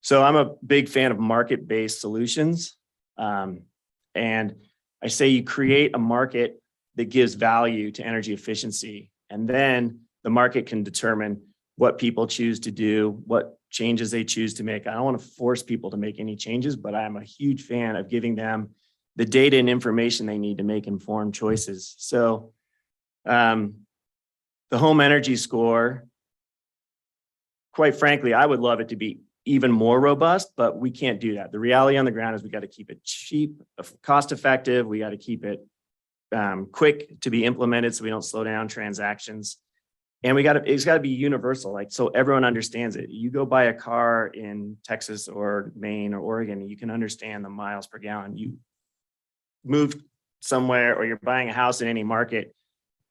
So I'm a big fan of market-based solutions. And I say you create a market that gives value to energy efficiency, and then the market can determine what people choose to do, what changes they choose to make. I don't want to force people to make any changes, but I'm a huge fan of giving them the data and information they need to make informed choices. So the home energy score, quite frankly, I would love it to be even more robust, but we can't do that. The reality on the ground is we got to keep it cheap, cost effective. We got to keep it quick to be implemented so we don't slow down transactions. And it's got to be universal, like, so everyone understands it. You go buy a car in Texas or Maine or Oregon, you can understand the miles per gallon. You move somewhere or you're buying a house in any market.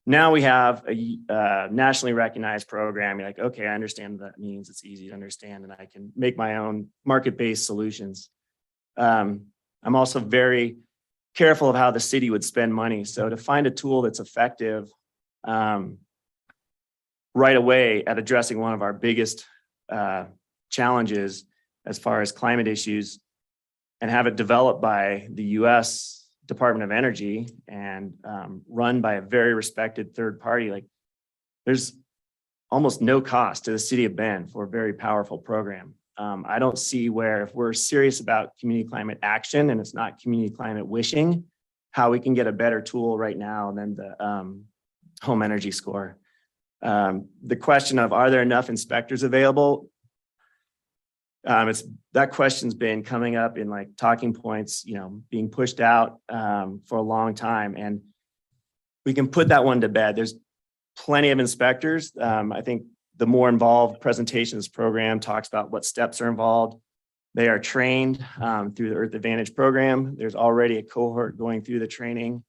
Now we have a nationally recognized program. You're like, okay, I understand what that means. It's easy to understand and I can make my own market-based solutions. I'm also very careful of how the city would spend money. So to find a tool that's effective right away at addressing one of our biggest challenges as far as climate issues, and have it developed by the US Department of Energy and run by a very respected third party, like, there's almost no cost to the city of Bend for a very powerful program. I don't see where, if we're serious about community climate action and it's not community climate wishing, how we can get a better tool right now than the home energy score. The question of, are there enough inspectors available? That question's been coming up in like talking points, being pushed out for a long time, and we can put that one to bed. There's plenty of inspectors. I think the more involved presentation of this program talks about what steps are involved. They are trained through the Earth Advantage program. There's already a cohort going through the training.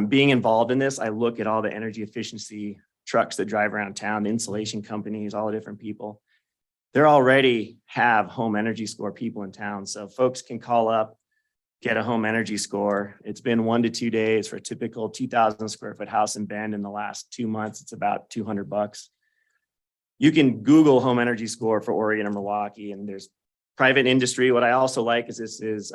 Being involved in this, I look at all the energy efficiency trucks that drive around town, the insulation companies, all the different people. They already have home energy score people in town. So folks can call up, get a home energy score. It's been 1 to 2 days for a typical 2,000 square foot house in Bend. In the last 2 months, it's about $200. You can Google home energy score for Oregon or Milwaukee, and there's private industry. What I also like is this is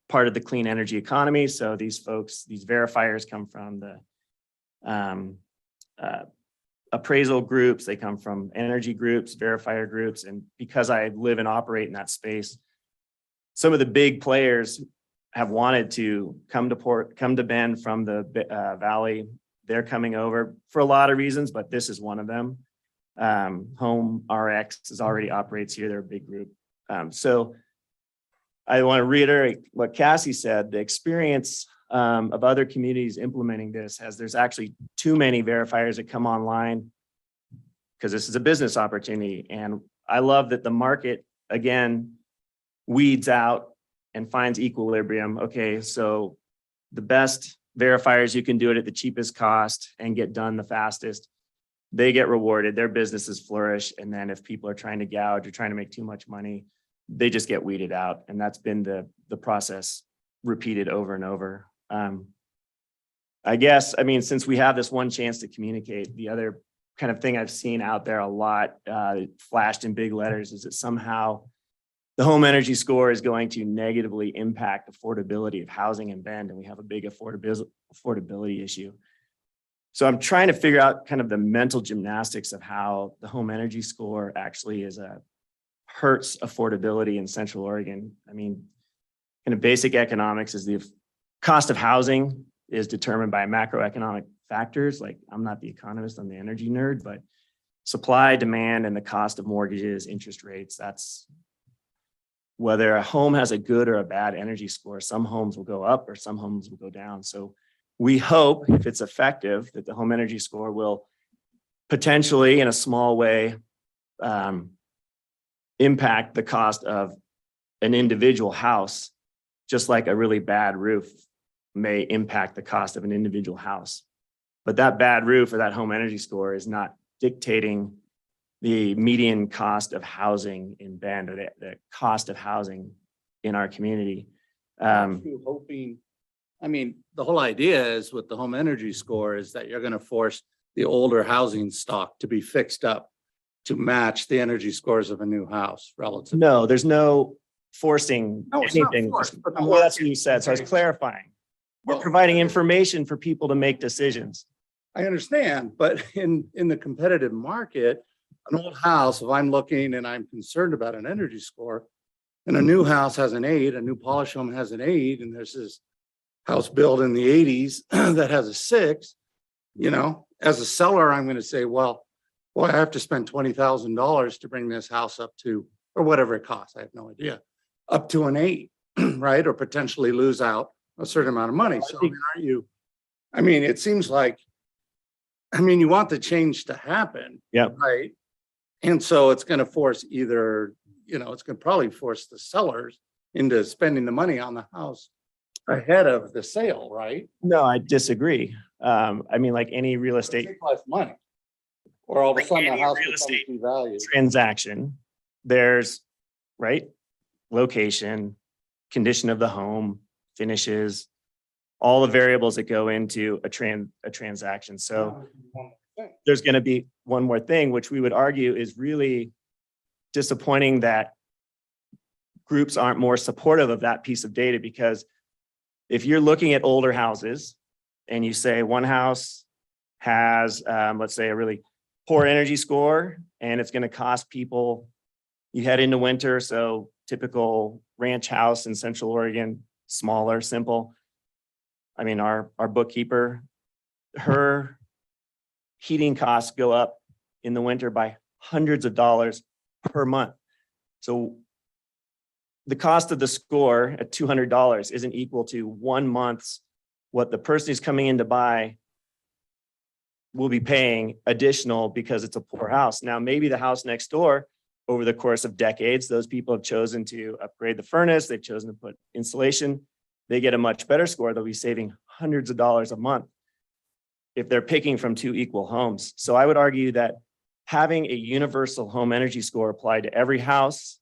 part of the clean energy economy. So these folks, these verifiers come from the appraisal groups, they come from energy groups, verifier groups. And because I live and operate in that space, some of the big players have wanted to come to Bend from the Valley. They're coming over for a lot of reasons, but this is one of them. Home RX already operates here. They're a big group. So I want to reiterate what Cassie said. The experience of other communities implementing this there's actually too many verifiers that come online because this is a business opportunity. And I love that the market, again, weeds out and finds equilibrium. Okay, so the best verifiers, you can do it at the cheapest cost and get done the fastest. They get rewarded, their businesses flourish. And then if people are trying to gouge or trying to make too much money, they just get weeded out. And that's been the process repeated over and over. I guess, since we have this one chance to communicate, the other kind of thing I've seen out there a lot flashed in big letters is that somehow the home energy score is going to negatively impact affordability of housing in Bend, and we have a big affordability issue. So I'm trying to figure out kind of the mental gymnastics of how the home energy score actually hurts affordability in Central Oregon. Kind of basic economics is the cost of housing is determined by macroeconomic factors. Like, I'm not the economist, I'm the energy nerd, but supply, demand, and the cost of mortgages, interest rates, that's whether a home has a good or a bad energy score. Some homes will go up or some homes will go down. So we hope, if it's effective, that the home energy score will potentially, in a small way, impact the cost of an individual house, just like a really bad roof may impact the cost of an individual house. But that bad roof or that home energy score is not dictating the median cost of housing in Bend, or the cost of housing in our community. Aren't you hoping, I mean, the whole idea is with the home energy score is that you're gonna force the older housing stock to be fixed up to match the energy scores of a new house relative. No, there's no forcing No, it's not anything. forced, but the Well, that's what market- you said, so I was clarifying. We're Well, providing information for people to make decisions. I understand, but in the competitive market, an old house, if I'm looking and I'm concerned about an energy score, and a new house has an 8, a new polish home has an 8, and there's this house built in the 80s that has a 6, you know, as a seller, I'm gonna say, well, boy, I have to spend $20,000 to bring this house up to, or whatever it costs, I have no idea, up to an 8, right? Or potentially lose out a certain amount of money. So I mean, aren't you, I mean, it seems like, I mean, you want the change to happen. Yep. Right? And so it's gonna force either, you know, it's gonna probably force the sellers into spending the money on the house ahead of the sale, right? No, I disagree. I mean, like any real estate Take less money. Or all of a sudden the any house real becomes estate devalued. transaction, there's, right, location, condition of the home, finishes, all the variables that go into a transaction. So there's going to be one more thing, which we would argue is really disappointing that groups aren't more supportive of that piece of data, because if you're looking at older houses and you say one house has, let's say, a really poor energy score, and it's going to cost people, you head into winter, so typical ranch house in Central Oregon, smaller, simple. I mean, our bookkeeper, her heating costs go up in the winter by hundreds of dollars per month. So the cost of the score at $200 isn't equal to 1 month's what the person who's coming in to buy will be paying additional because it's a poor house. Now, maybe the house next door, over the course of decades, those people have chosen to upgrade the furnace, they've chosen to put insulation, they get a much better score, they'll be saving hundreds of dollars a month if they're picking from 2 equal homes. So I would argue that having a universal home energy score applied to every house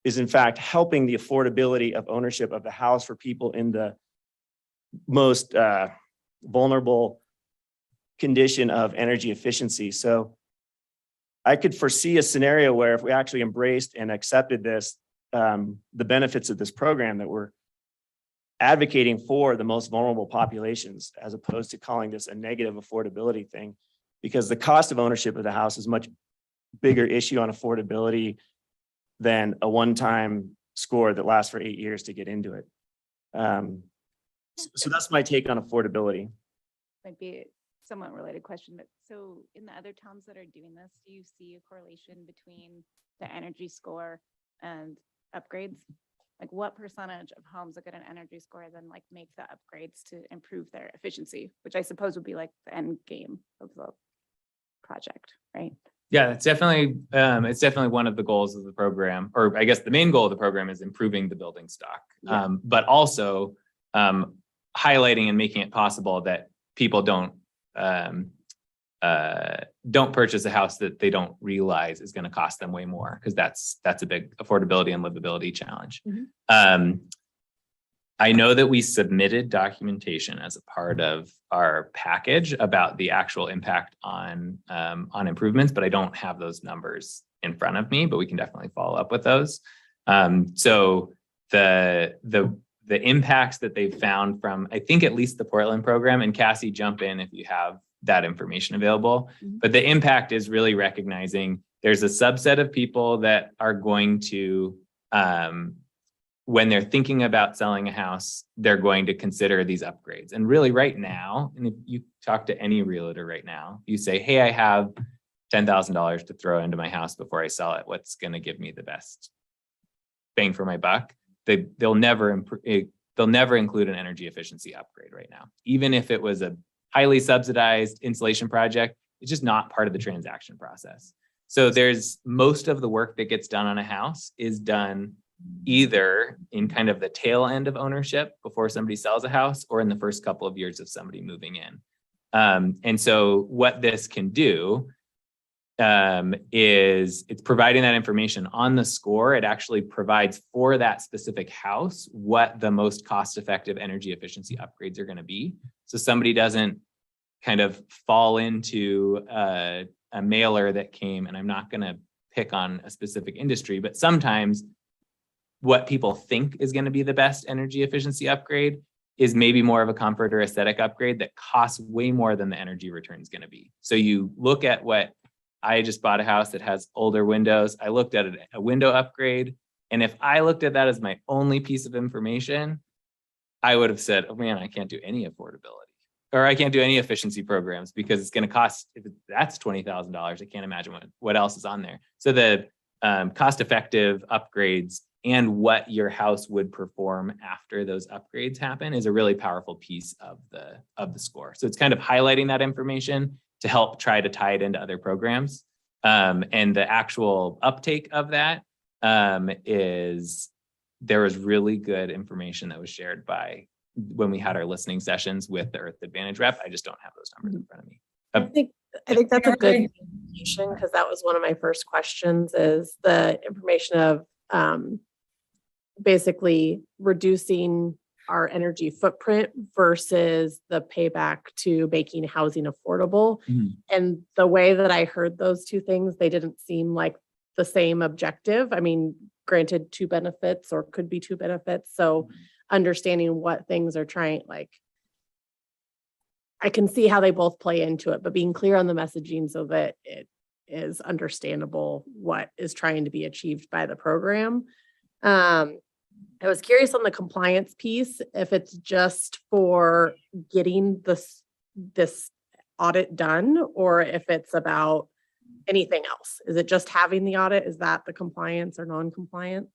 is in fact helping the affordability of ownership of the house for people in the most vulnerable condition of energy efficiency. So I could foresee a scenario where if we actually embraced and accepted this, the benefits of this program, that we're advocating for the most vulnerable populations, as opposed to calling this a negative affordability thing, because the cost of ownership of the house is a much bigger issue on affordability than a one-time score that lasts for 8 years to get into it. So that's my take on affordability. Might be a somewhat related question, but so in the other towns that are doing this, do you see a correlation between the energy score and upgrades? Like what percentage of homes that get an energy score then like make the upgrades to improve their efficiency, which I suppose would be like the end game of the project, right? Yeah, it's definitely one of the goals of the program, or I guess the main goal of the program is improving the building stock, Yeah. but also highlighting and making it possible that people don't purchase a house that they don't realize is going to cost them way more, because that's a big affordability and livability challenge. Mhm. I know that we submitted documentation as a part of our package about the actual impact on improvements, but I don't have those numbers in front of me, but we can definitely follow up with those. So the impacts that they've found from, I think, at least the Portland program, and Cassie, jump in if you have that information available, Mhm. but the impact is really recognizing there's a subset of people that are going to, when they're thinking about selling a house, they're going to consider these upgrades. And really right now, and if you talk to any realtor right now, you say, hey, I have $10,000 to throw into my house before I sell it. What's going to give me the best bang for my buck? They'll never they'll never include an energy efficiency upgrade right now. Even if it was a highly subsidized insulation project, it's just not part of the transaction process. So there's most of the work that gets done on a house is done either in kind of the tail end of ownership before somebody sells a house, or in the first couple of years of somebody moving in. And so what this can do is it's providing that information on the score. It actually provides for that specific house what the most cost-effective energy efficiency upgrades are going to be. So somebody doesn't kind of fall into a mailer that came, and I'm not going to pick on a specific industry, but sometimes what people think is going to be the best energy efficiency upgrade is maybe more of a comfort or aesthetic upgrade that costs way more than the energy return is going to be. So you look at what I just bought a house that has older windows. I looked at it, a window upgrade. And if I looked at that as my only piece of information, I would have said, oh man, I can't do any affordability, or I can't do any efficiency programs because it's going to cost, if that's $20,000, I can't imagine what else is on there. So the cost-effective upgrades and what your house would perform after those upgrades happen is a really powerful piece of the score. So it's kind of highlighting that information to help try to tie it into other programs. And the actual uptake of that is, there was really good information that was shared by when we had our listening sessions with the Earth Advantage rep. I just don't have those numbers in front of me. I think that's a good information, because that was one of my first questions, is the information of basically reducing our energy footprint versus the payback to making housing affordable. And the way that I heard those two things, they didn't seem like the same objective. I mean, granted, two benefits or could be two benefits. So understanding what things are trying, like, I can see how they both play into it, but being clear on the messaging so that it is understandable what is trying to be achieved by the program. I was curious on the compliance piece, if it's just for getting this audit done, or if it's about anything else. Is it just having the audit? Is that the compliance or non-compliance?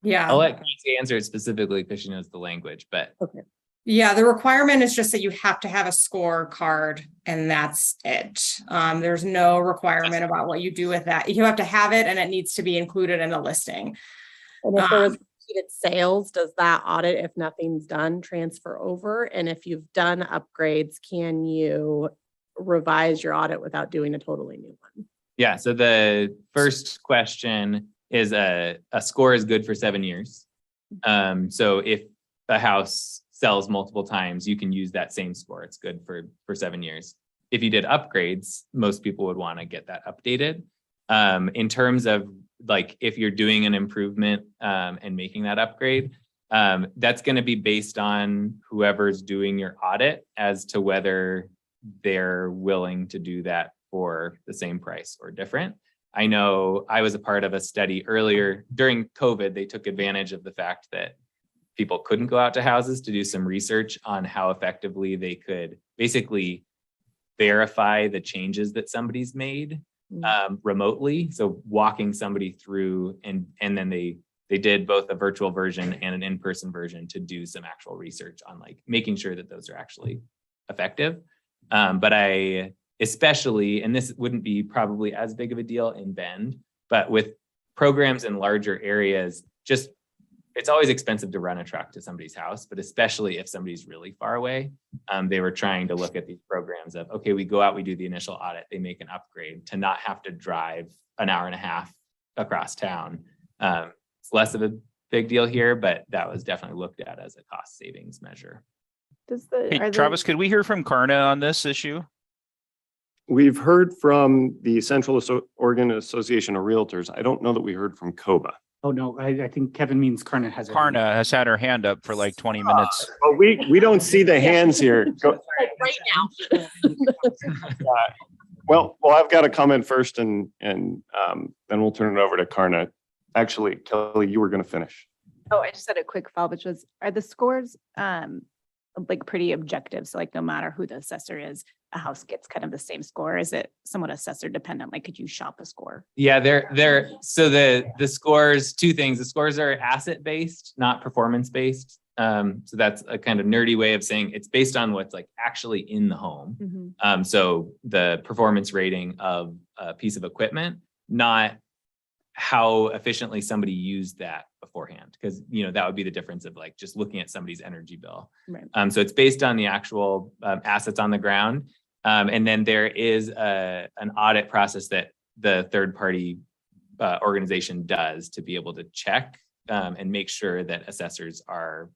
Yeah. I'll let Casey answer it specifically because she knows the language, but Okay. Yeah, the requirement is just that you have to have a scorecard, and that's it. There's no requirement about what you do with that. You have to have it, and it needs to be included in the listing. And if there was repeated sales, does that audit, if nothing's done, transfer over? And if you've done upgrades, can you revise your audit without doing a totally new one? yeah, so the first question is a score is good for 7 years. So if a house sells multiple times, you can use that same score. It's good for 7 years. If you did upgrades, most people would want to get that updated. In terms of like, if you're doing an improvement and making that upgrade, that's going to be based on whoever's doing your audit as to whether they're willing to do that for the same price or different. I know I was a part of a study earlier during COVID. They took advantage of the fact that people couldn't go out to houses to do some research on how effectively they could basically verify the changes that somebody's made remotely. So walking somebody through, and then they did both a virtual version and an in-person version to do some actual research on like making sure that those are actually effective. But I especially, and this wouldn't be probably as big of a deal in Bend, but with programs in larger areas, just it's always expensive to run a truck to somebody's house, but especially if somebody's really far away. They were trying to look at these programs of, okay, we go out, we do the initial audit, they make an upgrade to not have to drive an hour and a half across town. It's less of a big deal here, but that was definitely looked at as a cost savings measure. Hey, Travis, could we hear from Karna on this issue? We've heard from the Central Oregon Association of Realtors. I don't know that we heard from COBA. Oh, no, I think Kevin means Karna has. her hand. Karna has had her hand up for like 20 minutes. Oh, we don't see the hands here. Right now. Well, I've got a comment first, and then we'll turn it over to Karna. Actually, Kelly, you were going to finish. Oh, I just had a quick follow-up, which was, are the scores like pretty objective? So like no matter who the assessor is, a house gets kind of the same score? Is it somewhat assessor dependent? Like, could you shop a score? Yeah, so the scores, two things. The scores are asset based, not performance based. So that's a kind of nerdy way of saying it's based on what's like actually in the home. So the performance rating of a piece of equipment, not how efficiently somebody used that beforehand, because that would be the difference of like just looking at somebody's energy bill. Right. So it's based on the actual assets on the ground, and then there is an audit process that the third party organization does to be able to check and make sure that assessors are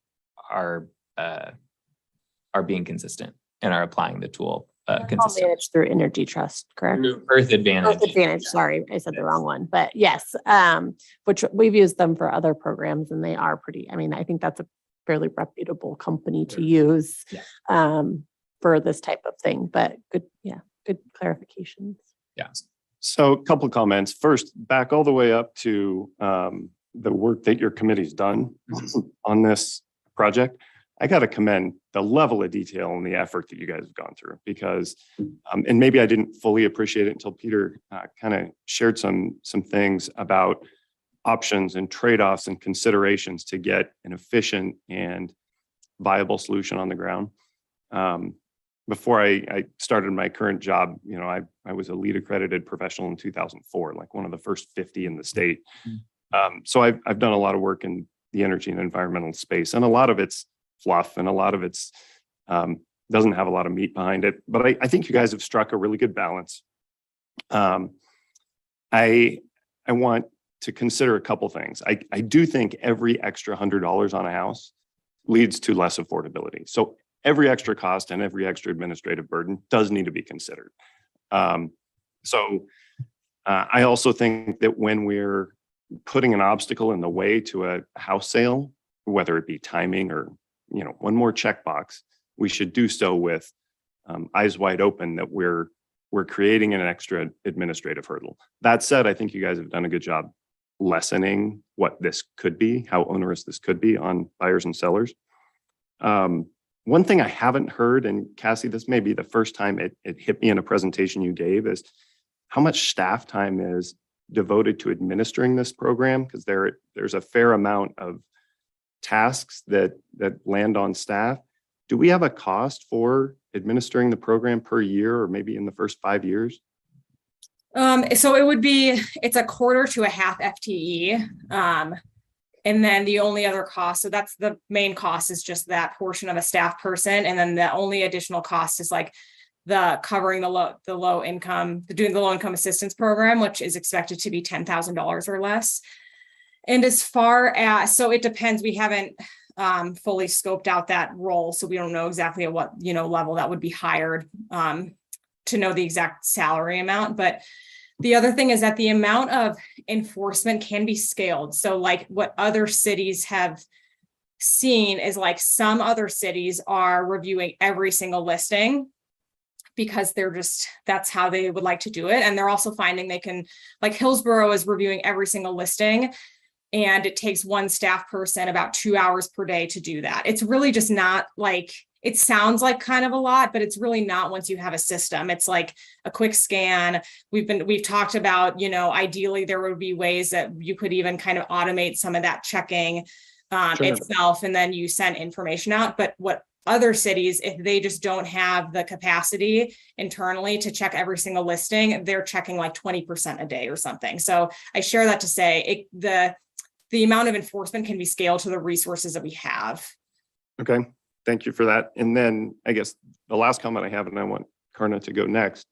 being consistent and are applying the tool All consistently. managed through Energy Trust, correct? Earth Advantage. Earth Advantage, sorry, I said the wrong one, but yes, which we've used them for other programs and they are pretty, I mean, I think that's a fairly reputable company to use for this type of thing, but good, good clarifications. Yeah. So a couple of comments. First, back all the way up to the work that your committee's done on this project. I got to commend the level of detail and the effort that you guys have gone through, because, and maybe I didn't fully appreciate it until Peter kind of shared some things about options and trade-offs and considerations to get an efficient and viable solution on the ground. Before I started my current job, I was a LEED accredited professional in 2004, like one of the first 50 in the state. So I've done a lot of work in the energy and environmental space, and a lot of it's fluff and a lot of it's doesn't have a lot of meat behind it. But I think you guys have struck a really good balance. I want to consider a couple things. I do think every extra $100 on a house leads to less affordability. So every extra cost and every extra administrative burden does need to be considered. I also think that when we're putting an obstacle in the way to a house sale, whether it be timing or one more checkbox, we should do so with eyes wide open that we're creating an extra administrative hurdle. That said, I think you guys have done a good job lessening what this could be, how onerous this could be on buyers and sellers. One thing I haven't heard, and Cassie, this may be the first time it hit me in a presentation you gave, is how much staff time is devoted to administering this program, because there's a fair amount of tasks that land on staff. Do we have a cost for administering the program per year, or maybe in the first 5 years? So it's a quarter to a half FTE. And then the only other cost, so that's the main cost, is just that portion of a staff person. And then the only additional cost is like covering the low income assistance program, which is expected to be $10,000 or less. And as far as, so it depends, we haven't fully scoped out that role. So we don't know exactly at what, level that would be hired to know the exact salary amount. But the other thing is that the amount of enforcement can be scaled. So like what other cities have seen is like some other cities are reviewing every single listing because that's how they would like to do it. And they're also finding they can, like Hillsborough is reviewing every single listing, and it takes one staff person about 2 hours per day to do that. It's really just not like, it sounds like kind of a lot, but it's really not once you have a system. It's like a quick scan. We've talked about, ideally there would be ways that you could even kind of automate some of that checking itself, and then you send information out. But what other cities, if they just don't have the capacity internally to check every single listing, they're checking like 20% a day or something. So I share that to say the amount of enforcement can be scaled to the resources that we have. Okay. Thank you for that. And then I guess the last comment I have, and I want Karna to go next.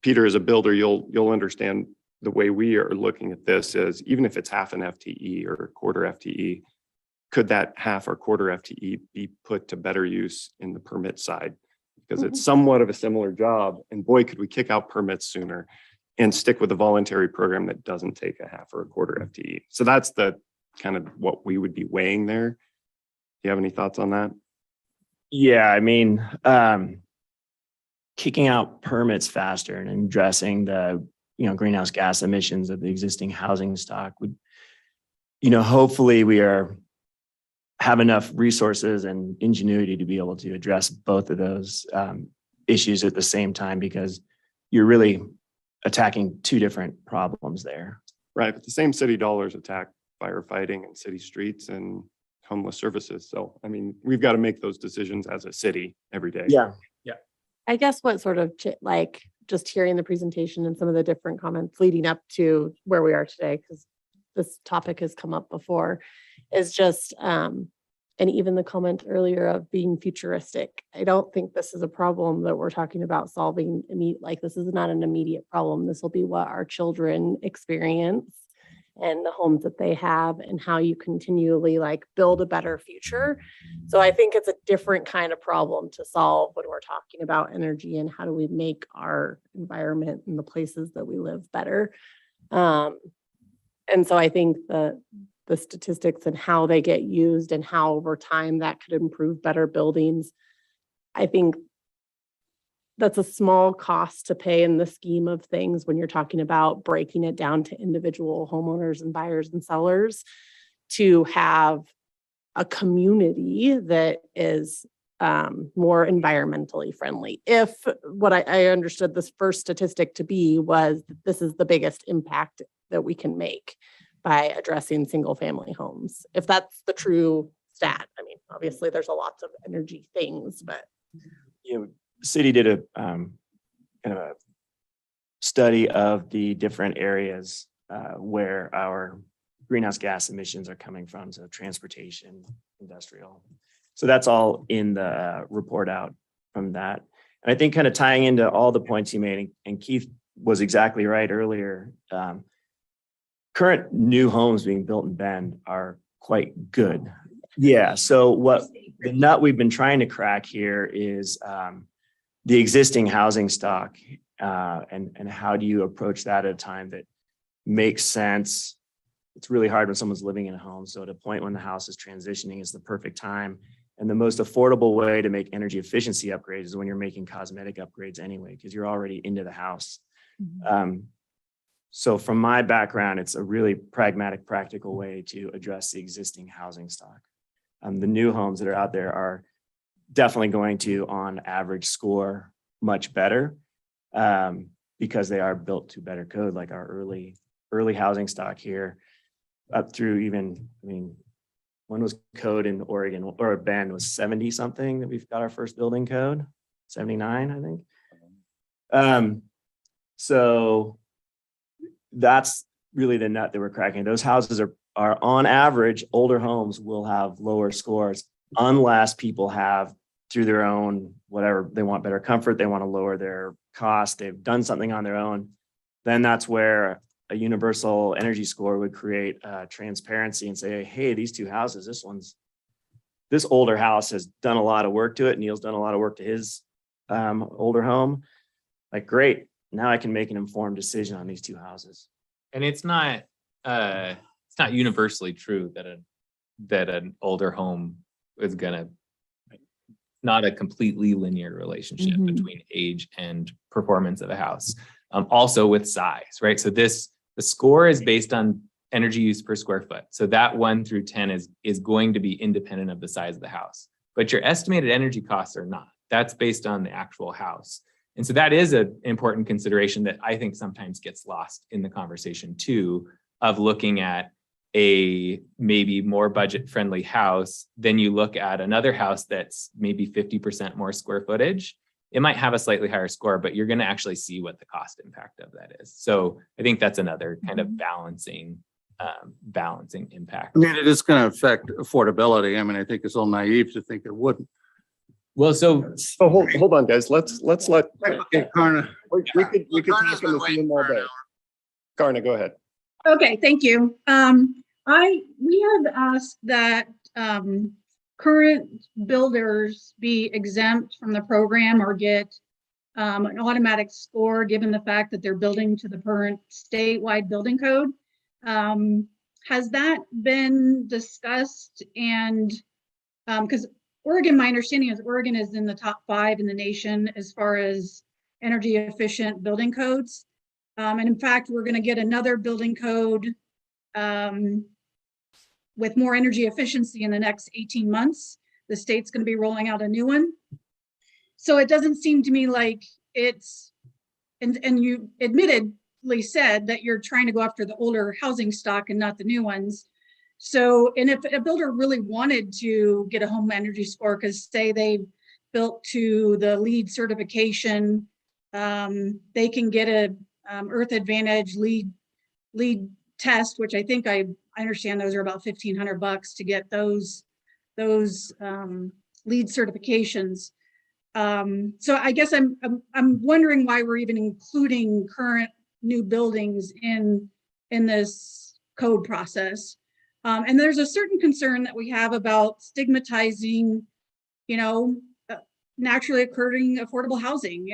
Peter, as a builder, you'll understand the way we are looking at this is, even if it's half an FTE or a quarter FTE, could that half or quarter FTE be put to better use in the permit side? Because it's somewhat of a similar job, and boy, could we kick out permits sooner and stick with a voluntary program that doesn't take a half or a quarter FTE. So that's the kind of what we would be weighing there. Do you have any thoughts on that? Yeah, I mean, kicking out permits faster and addressing the, greenhouse gas emissions of the existing housing stock would, hopefully we have enough resources and ingenuity to be able to address both of those issues at the same time, because you're really attacking two different problems there. Right, but the same city dollars attack firefighting and city streets and homeless services. So, I mean, we've got to make those decisions as a city every day. Yeah. I guess what sort of like just hearing the presentation and some of the different comments leading up to where we are today, because this topic has come up before, is just, and even the comment earlier of being futuristic. I don't think this is a problem that we're talking about solving like this is not an immediate problem. This will be what our children experience and the homes that they have and how you continually like build a better future. So I think it's a different kind of problem to solve when we're talking about energy and how do we make our environment and the places that we live better. And so I think the statistics and how they get used and how over time that could improve better buildings, I think that's a small cost to pay in the scheme of things when you're talking about breaking it down to individual homeowners and buyers and sellers to have a community that is more environmentally friendly. If what I understood this first statistic to be was that this is the biggest impact that we can make by addressing single family homes. If that's the true stat, I mean, obviously there's a lots of energy things, but City did a kind of a study of the different areas where our greenhouse gas emissions are coming from. So transportation, industrial. So that's all in the report out from that. And I think kind of tying into all the points you made, and Keith was exactly right earlier. Current new homes being built in Bend are quite good. Yeah. So what the nut we've been trying to crack here is the existing housing stock, and how do you approach that at a time that makes sense? It's really hard when someone's living in a home. So at a point when the house is transitioning is the perfect time. And the most affordable way to make energy efficiency upgrades is when you're making cosmetic upgrades anyway, because you're already into the house. So from my background, it's a really pragmatic, practical way to address the existing housing stock. The new homes that are out there are definitely going to, on average, score much better because they are built to better code, like our early housing stock here, up through even, I mean, when was code in Oregon or Bend was 70 something that we've got our first building code, 79, I think. So that's really the nut that we're cracking. Those houses are on average, older homes will have lower scores unless people have, through their own, whatever, they want better comfort, they want to lower their cost, they've done something on their own. Then that's where a universal energy score would create transparency and say, hey, these two houses, this older house has done a lot of work to it. Neil's done a lot of work to his older home. Like, great, now I can make an informed decision on these two houses. And it's not universally true that an older home is gonna, not a completely linear relationship between age and performance of a house. Also with size, right? So the score is based on energy use per square foot. So that 1 through 10 is going to be independent of the size of the house, but your estimated energy costs are not. That's based on the actual house. And so that is an important consideration that I think sometimes gets lost in the conversation too, of looking at a maybe more budget-friendly house. Then you look at another house that's maybe 50% more square footage. It might have a slightly higher score, but you're going to actually see what the cost impact of that is. So I think that's another kind of balancing impact. I mean, it is going to affect affordability. I mean, I think it's all naive to think it wouldn't. Well, so hold on, guys. Let's let. Okay, Karna. We could talk in the theme all day. Karna, go ahead. Okay, thank you. We have asked that current builders be exempt from the program or get an automatic score, given the fact that they're building to the current statewide building code. Has that been discussed? And because Oregon, my understanding is Oregon is in the top 5 in the nation as far as energy efficient building codes. And in fact, we're going to get another building code with more energy efficiency in the next 18 months. The state's going to be rolling out a new one. So it doesn't seem to me like it's, and you admittedly said that you're trying to go after the older housing stock and not the new ones. So, and if a builder really wanted to get a home energy score, because say they built to the LEED certification, they can get a Earth Advantage LEED test, which I think I understand those are about $1,500 to get those LEED certifications. So I guess I'm wondering why we're even including current new buildings in this code process. And there's a certain concern that we have about stigmatizing, naturally occurring affordable housing.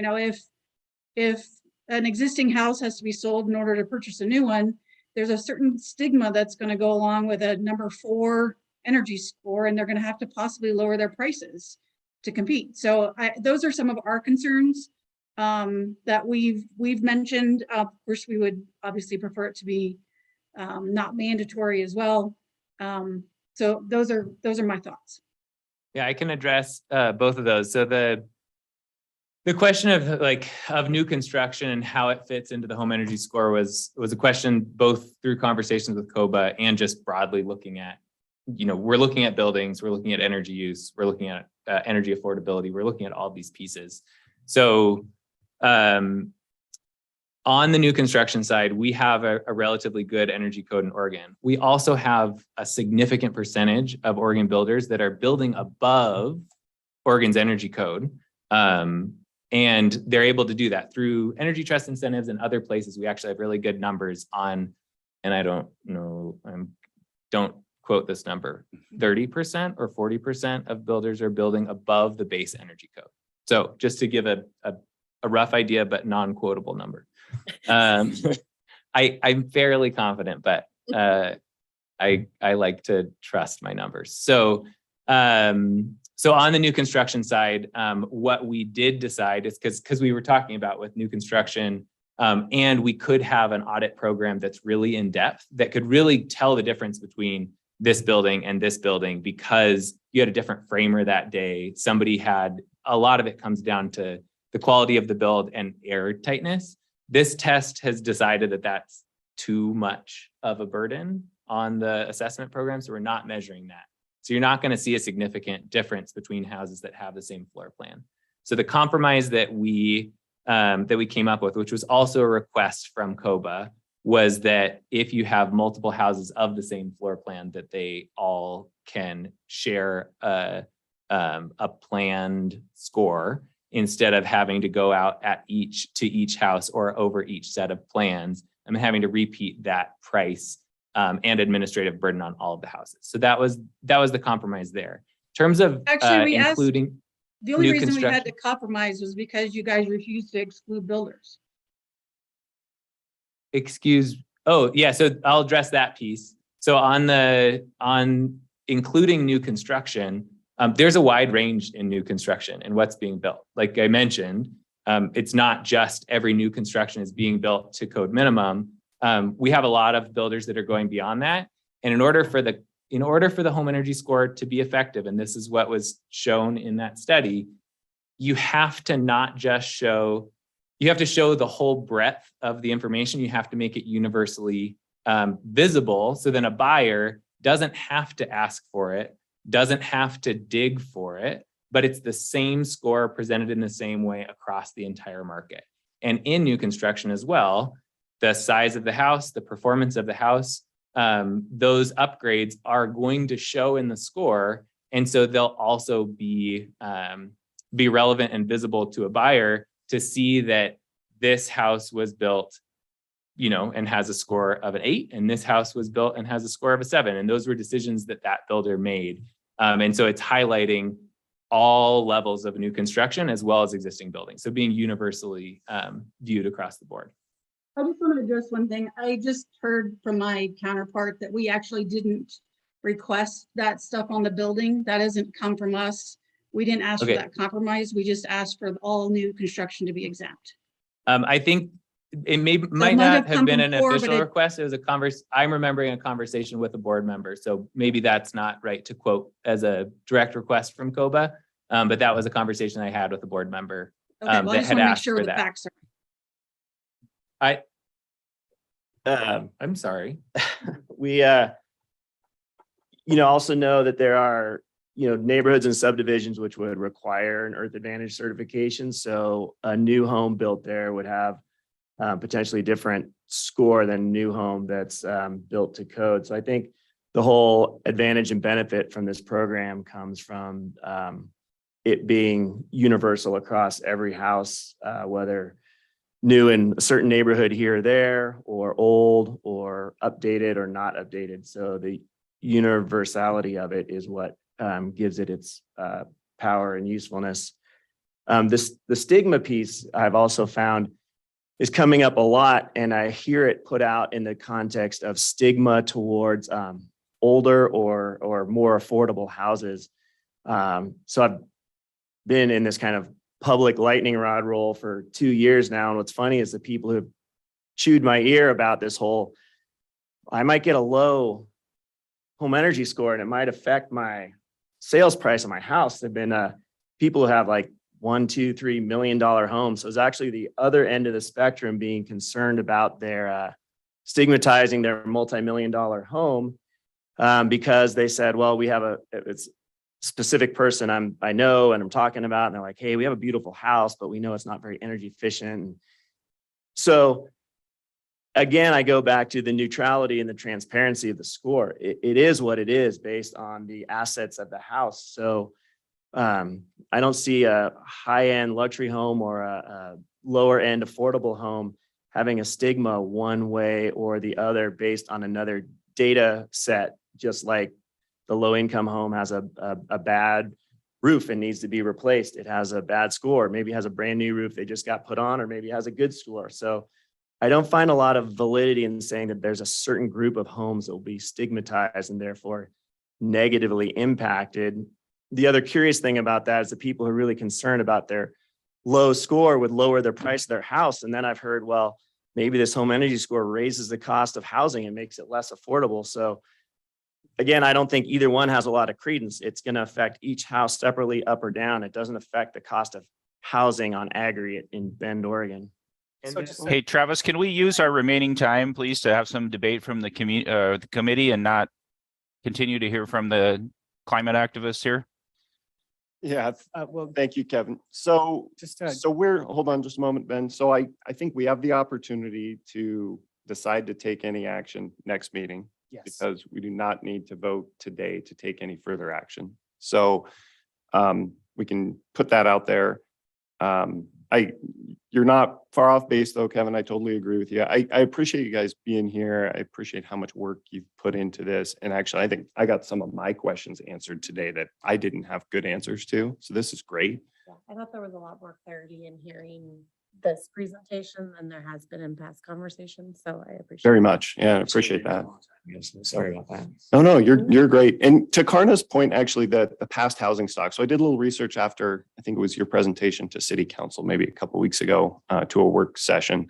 If an existing house has to be sold in order to purchase a new one, there's a certain stigma that's going to go along with a number 4 energy score, and they're going to have to possibly lower their prices to compete. So those are some of our concerns that we've mentioned. Of course, we would obviously prefer it to be not mandatory as well. So those are my thoughts. Yeah, I can address both of those. So the question of new construction and how it fits into the home energy score was a question both through conversations with COBA and just broadly looking at, we're looking at buildings, we're looking at energy use, we're looking at energy affordability, we're looking at all these pieces. So on the new construction side, we have a relatively good energy code in Oregon. We also have a significant percentage of Oregon builders that are building above Oregon's energy code. And they're able to do that through energy trust incentives and other places. We actually have really good numbers on, and I don't know, don't quote this number, 30% or 40% of builders are building above the base energy code. So just to give a rough idea, but non-quotable number. I'm fairly confident, but I like to trust my numbers. So on the new construction side, what we did decide is because we were talking about with new construction, and we could have an audit program that's really in depth that could really tell the difference between this building and this building, because you had a different framer that day. Somebody had, a lot of it comes down to the quality of the build and air tightness. This test has decided that that's too much of a burden on the assessment program, so we're not measuring that. So you're not going to see a significant difference between houses that have the same floor plan. So the compromise that we came up with, which was also a request from COBA, was that if you have multiple houses of the same floor plan, that they all can share a planned score instead of having to go out to each house or over each set of plans and having to repeat that price and administrative burden on all of the houses. So that was the compromise there. In terms of Actually, including the only new reason we had construction. to compromise was because you guys refused to exclude builders. So I'll address that piece. So on including new construction, there's a wide range in new construction and what's being built. Like I mentioned, it's not just every new construction is being built to code minimum. We have a lot of builders that are going beyond that. And in order for the home energy score to be effective, and this is what was shown in that study, you have to not just show, you have to show the whole breadth of the information. You have to make it universally visible. So then a buyer doesn't have to ask for it, doesn't have to dig for it, but it's the same score presented in the same way across the entire market. And in new construction as well, the size of the house, the performance of the house, those upgrades are going to show in the score. And so they'll also be relevant and visible to a buyer to see that this house was built, and has a score of an 8, and this house was built and has a score of a 7. And those were decisions that builder made. And so it's highlighting all levels of new construction as well as existing buildings. So being universally viewed across the board. I just want to address one thing. I just heard from my counterpart that we actually didn't request that stuff on the building. That hasn't come from us. We didn't ask for that compromise. We just asked for all new construction to be exempt. I think it might not have been an official request. It was I'm remembering a conversation with a board member. So maybe that's not right to quote as a direct request from COBA, but that was a conversation I had with a board member Okay, well, I that just had want to make asked sure for the that. facts are. I'm sorry. We also know that there are, neighborhoods and subdivisions which would require an Earth Advantage certification. So a new home built there would have potentially different score than a new home that's built to code. So I think the whole advantage and benefit from this program comes from it being universal across every house, whether new in a certain neighborhood here or there, or old or updated or not updated. So the universality of it is what gives it its power and usefulness. The stigma piece I've also found is coming up a lot, and I hear it put out in the context of stigma towards older or more affordable houses. So I've been in this kind of public lightning rod role for 2 years now. And what's funny is the people who have chewed my ear about this whole, I might get a low home energy score and it might affect my sales price of my house. There've been people who have like $1, $2, $3 million homes. So it's actually the other end of the spectrum being concerned about their stigmatizing their multi-million-dollar home because they said, well, we have it's specific person I know and I'm talking about, and they're like, hey, we have a beautiful house, but we know it's not very energy efficient. So again, I go back to the neutrality and the transparency of the score. It is what it is based on the assets of the house. So I don't see a high-end luxury home or a lower-end affordable home having a stigma one way or the other based on another data set, just like the low-income home has a bad roof and needs to be replaced. It has a bad score. Maybe it has a brand new roof they just got put on, or maybe it has a good score. So I don't find a lot of validity in saying that there's a certain group of homes that will be stigmatized and therefore negatively impacted. The other curious thing about that is the people who are really concerned about their low score would lower their price of their house. And then I've heard, well, maybe this home energy score raises the cost of housing and makes it less affordable. So again, I don't think either one has a lot of credence. It's going to affect each house separately, up or down. It doesn't affect the cost of housing on aggregate in Bend, Oregon. Hey, Travis, can we use our remaining time, please, to have some debate from the committee and not continue to hear from the climate activists here? Yeah, Well, thank you, Kevin. So, just hold on just a moment, Ben. So I think we have the opportunity to decide to take any action next meeting. yes. Because we do not need to vote today to take any further action. So we can put that out there. You're not far off base though, Kevin. I totally agree with you. I appreciate you guys being here. I appreciate how much work you've put into this. And actually, I think I got some of my questions answered today that I didn't have good answers to. So this is great. Yeah, I thought there was a lot more clarity in hearing this presentation than there has been in past conversations. So I appreciate Very much. Yeah, I appreciate that. Sorry about that. No, you're great. And to Karna's point, actually, the past housing stock. So I did a little research after, I think it was your presentation to City Council, maybe a couple of weeks ago, to a work session.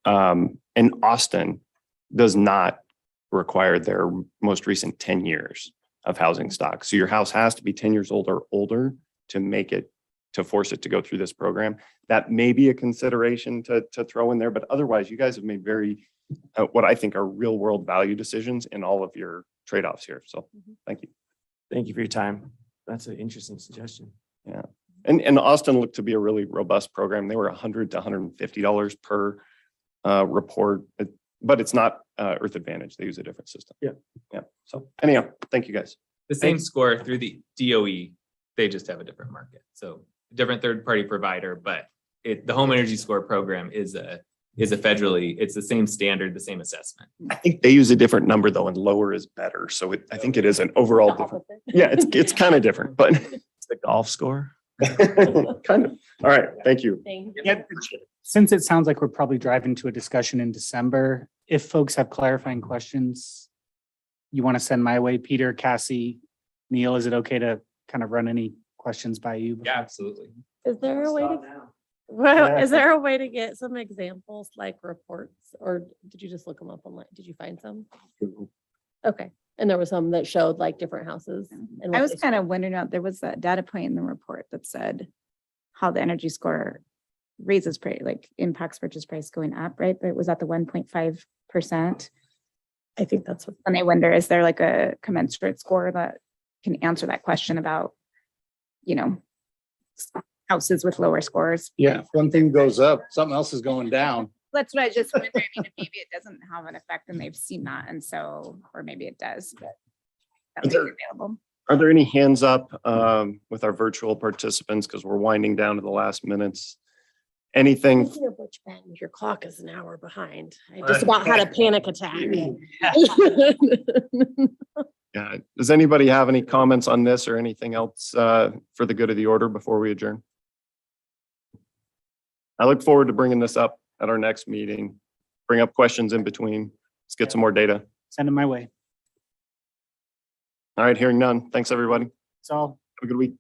And Austin does not require their most recent 10 years of housing stock. So your house has to be 10 years old or older to make it, to force it to go through this program. That may be a consideration to throw in there, but otherwise you guys have made very, what I think are real world value decisions in all of your trade-offs here. So thank you. Thank you for your time. That's an interesting suggestion. Yeah. And Austin looked to be a really robust program. They were $100 to $150 per report, but it's not Earth Advantage. They use a different system. Yeah. Yeah. So anyhow, thank you guys. The same score through the DOE, they just have a different market. So different third-party provider, but the home energy score program is a federally, it's the same standard, the same assessment. I think they use a different number though, and lower is better. So I think it is an overall different. Yeah, it's kind of different, but It's the golf score. kind of. All right. Thank you. Thank you. Yeah, since it sounds like we're probably driving to a discussion in December, if folks have clarifying questions you want to send my way, Peter, Cassie, Neil, is it okay to kind of run any questions by you? Yeah, absolutely. Is there a way to, well, is there a way to get some examples like reports, or did you just look them up online? Did you find some? Okay. And there was some that showed like different houses. And I what was they kind of wondering out, there was that data point in the report that said how the energy score raises price, like impacts purchase price going up, right? But was that the 1.5%? I think that's what, And I wonder, is there like a commensurate score that can answer that question about, houses with lower scores? Yeah, if one thing goes up, something else is going down. That's what I just wondering. I mean, maybe it doesn't have an effect and they've seen that. And so, or maybe it does, but that might be available. Are there any hands up with our virtual participants? Because we're winding down to the last minutes. Anything? speaking of which, Ben, your clock is an hour behind. I just about had a panic attack. Yeah. Does anybody have any comments on this or anything else for the good of the order before we adjourn? I look forward to bringing this up at our next meeting. Bring up questions in between. Let's get some more data. Send them my way. All right, hearing none. Thanks, everybody. That's all. Have a good week.